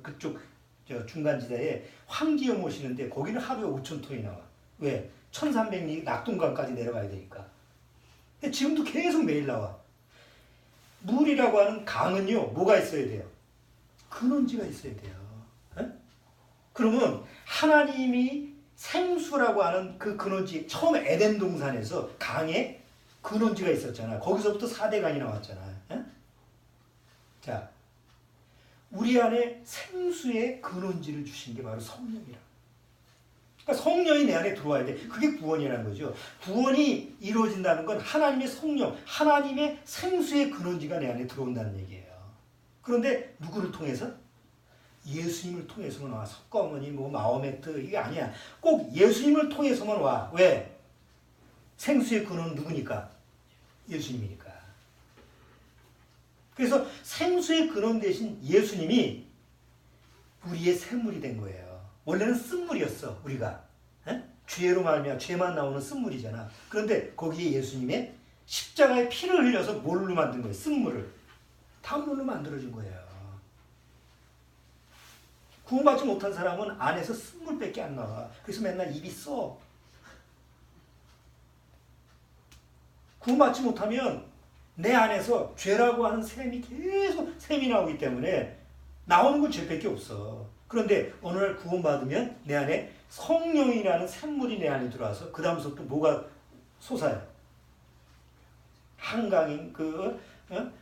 그쪽 저 중간지대에 황지연못이 있는데 거기는 하루에 5,000톤이 나와. 왜? 1,300리 낙동강까지 내려가야 되니까. 근데 지금도 계속 매일 나와. 물이라고 하는 강은요, 뭐가 있어야 돼요? 근원지가 있어야 돼요. 에? 그러면 하나님이 생수라고 하는 그 근원지, 처음 에덴 동산에서 강에 근원지가 있었잖아. 거기서부터 4대 강이 나왔잖아. 에? 자, 우리 안에 생수의 근원지를 주신 게 바로 성령이라. 그러니까 성령이 내 안에 들어와야 돼. 그게 구원이라는 거죠. 구원이 이루어진다는 건 하나님의 성령, 하나님의 생수의 근원지가 내 안에 들어온다는 얘기예요. 그런데 누구를 통해서? 예수님을 통해서만 와. 석가모니, 뭐 마호메트 이게 아니야. 꼭 예수님을 통해서만 와. 왜? 생수의 근원은 누구니까? 예수님이니까. 그래서 생수의 근원 대신 예수님이 우리의 샘물이 된 거예요. 원래는 쓴물이었어. 우리가 죄로 말미암아 죄만 나오는 쓴물이잖아. 그런데 거기에 예수님의 십자가의 피를 흘려서 뭘로 만든 거예요? 쓴물을 단물로 만들어준 거예요. 구원받지 못한 사람은 안에서 쓴물밖에 안 나와. 그래서 맨날 입이 써. 구원받지 못하면 내 안에서 죄라고 하는 샘이 계속 샘이 나오기 때문에 나오는 건 죄밖에 없어. 그런데 어느 날 구원받으면 내 안에 성령이라는 샘물이 내 안에 들어와서 그 다음부터 뭐가 솟아요? 한강인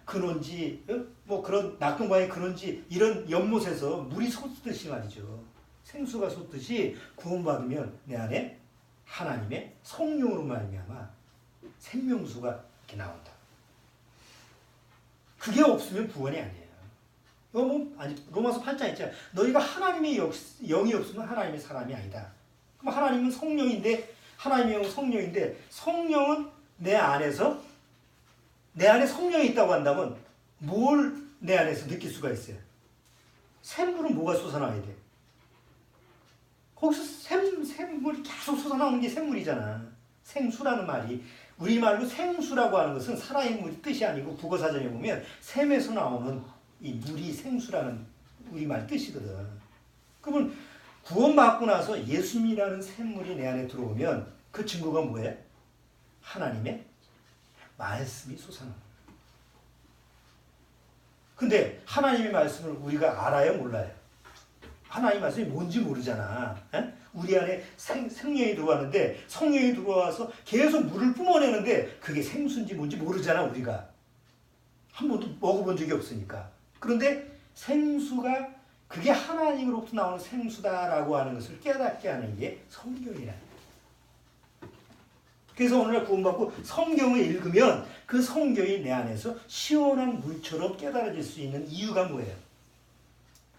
근원지, 뭐 그런 낙동강의 근원지 이런 연못에서 물이 솟듯이 말이죠. 생수가 솟듯이 구원받으면 내 안에 하나님의 성령으로 말미암아 생명수가 이렇게 나온다. 그게 없으면 구원이 아니에요. 이거 뭐 아니 로마서 8장 있잖아요. 너희가 하나님의 영이 없으면 하나님의 사람이 아니다. 그럼 하나님은 성령인데 하나님의 영은 성령인데 성령은 내 안에 성령이 있다고 한다면 뭘 내 안에서 느낄 수가 있어요? 샘물은 뭐가 솟아나야 돼? 거기서 샘물이 계속 솟아나오는 게 샘물이잖아. 생수라는 말이 우리말로 생수라고 하는 것은 살아있는 물이 뜻이 아니고 국어사전에 보면 샘에서 나오는 이 물이 생수라는 우리말 뜻이거든. 그러면 구원받고 나서 예수님이라는 샘물이 내 안에 들어오면 그 증거가 뭐예요? 하나님의 말씀이 솟아나는 거예요. 근데 하나님의 말씀을 우리가 알아요? 몰라요? 하나님의 말씀이 뭔지 모르잖아. 에? 우리 안에 생명이 들어왔는데 성령이 들어와서 계속 물을 뿜어내는데 그게 생수인지 뭔지 모르잖아. 우리가 한 번도 먹어본 적이 없으니까. 그런데 생수가 그게 하나님으로부터 나오는 생수다라고 하는 것을 깨닫게 하는 게 성경이라. 그래서 오늘날 구원받고 성경을 읽으면 그 성경이 내 안에서 시원한 물처럼 깨달아질 수 있는 이유가 뭐예요?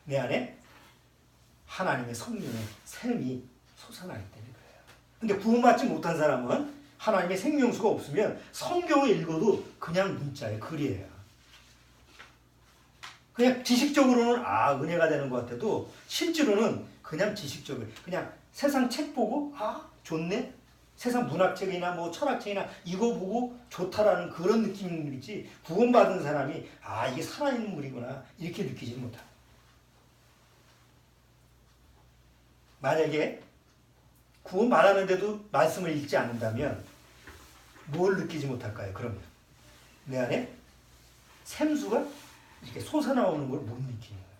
내 안에 하나님의 성령의 샘이 솟아나기 때문에 그래요. 근데 구원받지 못한 사람은 하나님의 생명수가 없으면 성경을 읽어도 그냥 문자예요. 글이에요. 그냥 지식적으로는 은혜가 되는 것 같아도 실제로는 그냥 지식적으로 그냥 세상 책 보고 좋네? 세상 문학책이나 뭐 철학책이나 이거 보고 좋다라는 그런 느낌이지 구원받은 사람이 이게 살아있는 물이구나 이렇게 느끼지 못하고 만약에 구원받았는데도 말씀을 읽지 않는다면 뭘 느끼지 못할까요? 그러면 내 안에 샘수가 이렇게 솟아나오는 걸 못 느끼는 거예요.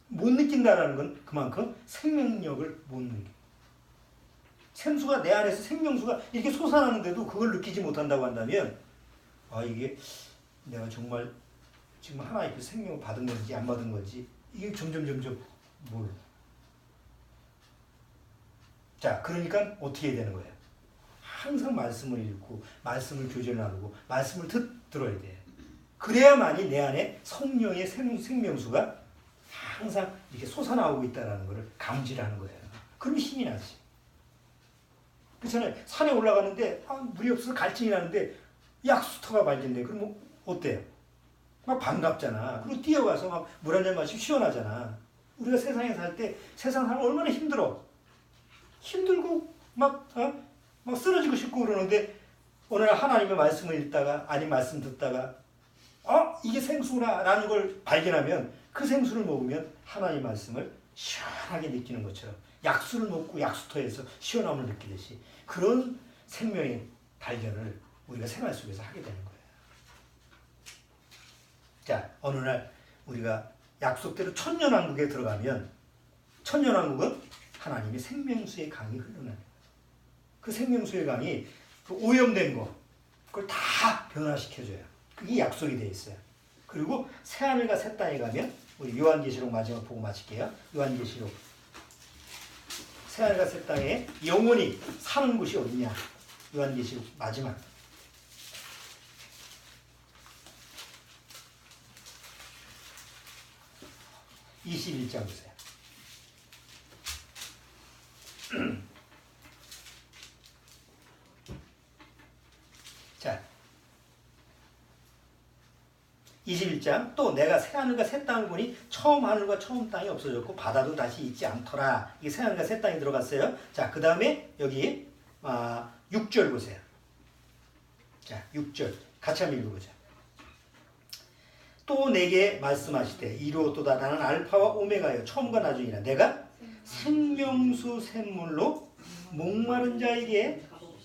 못 느낀다는 건 그만큼 생명력을 못 느껴요. 샘수가 내 안에서 생명수가 이렇게 솟아나는데도 그걸 느끼지 못한다고 한다면 이게 내가 정말 지금 하나의 그 생명을 받은 건지 안 받은 건지 이게 점점 몰라. 자, 그러니까 어떻게 해야 되는 거예요? 항상 말씀을 읽고 말씀을 교제를 나누고 말씀을 들어야 돼. 그래야만이 내 안에 성령의 생명수가 항상 이렇게 솟아나오고 있다는 것을 감지를 하는 거예요. 그러면 힘이 나지. 그렇잖아요. 산에 올라가는데 물이 없어서 갈증이 나는데 약수터가 발견돼. 그럼 어때요? 막 반갑잖아. 그리고 뛰어가서 막 물 한 잔 마시고 시원하잖아. 우리가 세상에 살 때 세상 살면 얼마나 힘들어. 힘들고 막 쓰러지고 싶고 그러는데 어느 날 하나님의 말씀을 읽다가 아니 말씀 듣다가 이게 생수구나 라는 걸 발견하면 그 생수를 먹으면 하나님 말씀을 시원하게 느끼는 것처럼 약수를 먹고 약수터에서 시원함을 느끼듯이 그런 생명의 발견을 우리가 생활 속에서 하게 되는 거예요. 자, 어느 날 우리가 약속대로 천년왕국에 들어가면 천년왕국은 하나님의 생명수의 강이 흘러나는 거예요. 그 생명수의 강이 그 오염된 거 그걸 다 변화시켜줘요. 그게 약속이 돼 있어요. 그리고 새하늘과 새 땅에 가면 우리 요한계시록 마지막 보고 마칠게요. 요한계시록 새하늘과 새 땅에 영원히 사는 곳이 어디냐? 요한계시록 마지막 21장 보세요. 자, 21장 또 내가 새하늘과 새 땅을 보니 처음 하늘과 처음 땅이 없어졌고 바다도 다시 있지 않더라. 이게 새하늘과 새 땅이 들어갔어요. 자, 그 다음에 여기 6절 보세요. 자, 6절 같이 한번 읽어보자. 또 내게 말씀하시되 이루었도다. 나는 알파와 오메가여 처음과 나중이라. 내가 생명수 샘물로 목마른 자에게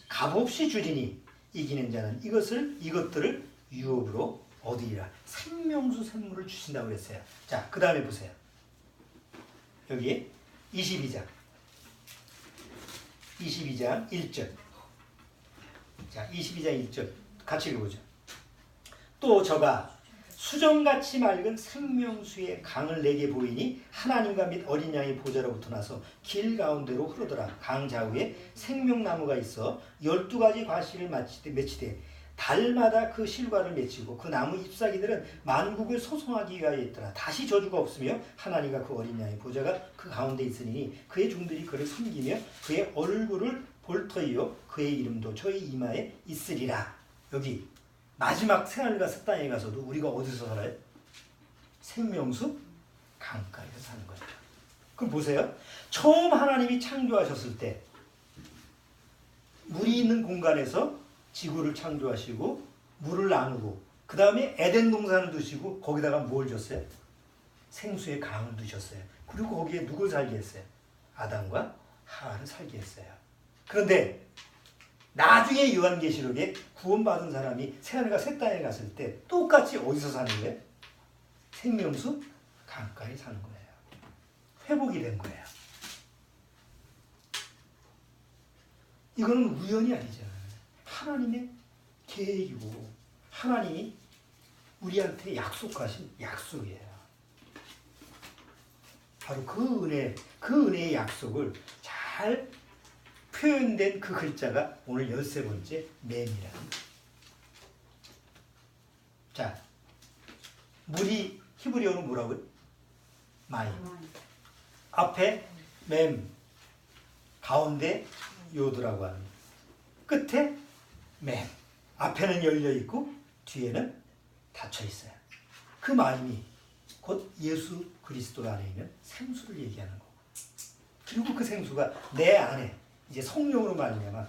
값없이 주리니 이기는 자는 이것들을 유업으로 얻으리라. 생명수 샘물을 주신다고 그랬어요. 자, 그 다음에 보세요. 여기 22장 1절. 자, 22장 1절 같이 읽어보죠. 또 저가 수정같이 맑은 생명수의 강을 내게 보이니 하나님과 및 어린 양의 보좌로부터 나서 길 가운데로 흐르더라. 강 좌우에 생명나무가 있어 12가지 과실을 맺히되 달마다 그 실과를 맺히고 그 나무 잎사귀들은 만국을 소송하기 위하여 있더라. 다시 저주가 없으며 하나님과 그 어린 양의 보좌가 그 가운데 있으니 그의 종들이 그를 섬기며 그의 얼굴을 볼 터이요 그의 이름도 저희 이마에 있으리라. 여기 마지막 새하늘과 새 땅에 가서도 우리가 어디서 살아요? 생명수 강가에서 사는 거죠. 그럼 보세요. 처음 하나님이 창조하셨을 때 물이 있는 공간에서 지구를 창조하시고 물을 나누고 그 다음에 에덴 동산을 두시고 거기다가 뭘 줬어요? 생수의 강을 두셨어요. 그리고 거기에 누굴 살게 했어요? 아담과 하와를 살게 했어요. 그런데 나중에 요한계시록에 구원받은 사람이 새하늘과 새 땅에 갔을 때 똑같이 어디서 사는 거예요? 생명수 강가에 사는 거예요. 회복이 된 거예요. 이거는 우연이 아니잖아요. 하나님의 계획이고 하나님이 우리한테 약속하신 약속이에요. 바로 그 은혜의 약속을 잘 표현된 그 글자가 오늘 13번째 맴이라는 거예요. 자, 물이 히브리어는 뭐라고요? 마임. 앞에 맴, 가운데 요드라고 합니다. 끝에 맴. 앞에는 열려 있고 뒤에는 닫혀 있어요. 그 마임이 곧 예수 그리스도 안에 있는 생수를 얘기하는 거고. 그리고 그 생수가 내 안에 이제 성령으로 말미암아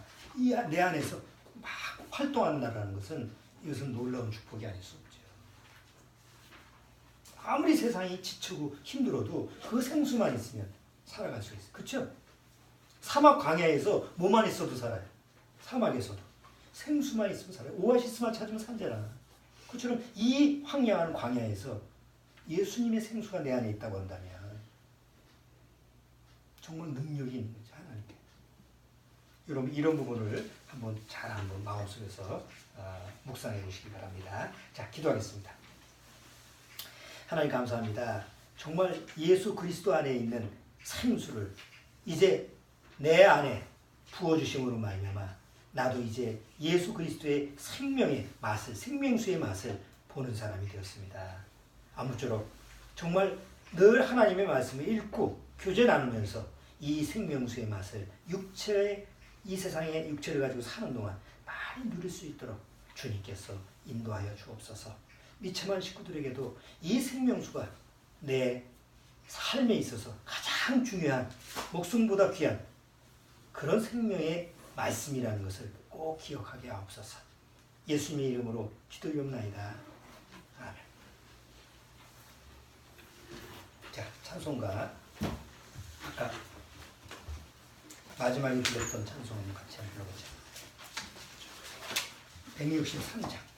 내 안에서 막 활동한다는 것은 이것은 놀라운 축복이 아닐 수 없죠. 아무리 세상이 지치고 힘들어도 그 생수만 있으면 살아갈 수 있어요. 그렇죠? 사막 광야에서 뭐만 있어도 살아요. 사막에서도 생수만 있으면 살아요. 오아시스만 찾으면 살잖아. 그처럼 이 황량한 광야에서 예수님의 생수가 내 안에 있다고 한다면 정말 능력이 있는 거죠. 하나님께. 여러분 이런 부분을 한번 마음속에서 묵상해 보시기 바랍니다. 자, 기도하겠습니다. 하나님 감사합니다. 정말 예수 그리스도 안에 있는 생수를 이제 내 안에 부어주심으로 말미암아 나도 이제 예수 그리스도의 생명의 맛을, 생명수의 맛을 보는 사람이 되었습니다. 아무쪼록 정말 늘 하나님의 말씀을 읽고 교제 나누면서 이 생명수의 맛을 이 세상의 육체를 가지고 사는 동안 많이 누릴 수 있도록 주님께서 인도하여 주옵소서. 미천만 식구들에게도 이 생명수가 내 삶에 있어서 가장 중요한, 목숨보다 귀한 그런 생명의 말씀이라는 것을 꼭 기억하게 하옵소서. 예수님의 이름으로 기도드리옵나이다. 아멘. 자, 찬송가 아까 마지막에 불렀던 찬송 한번 같이 불러보자. 163장.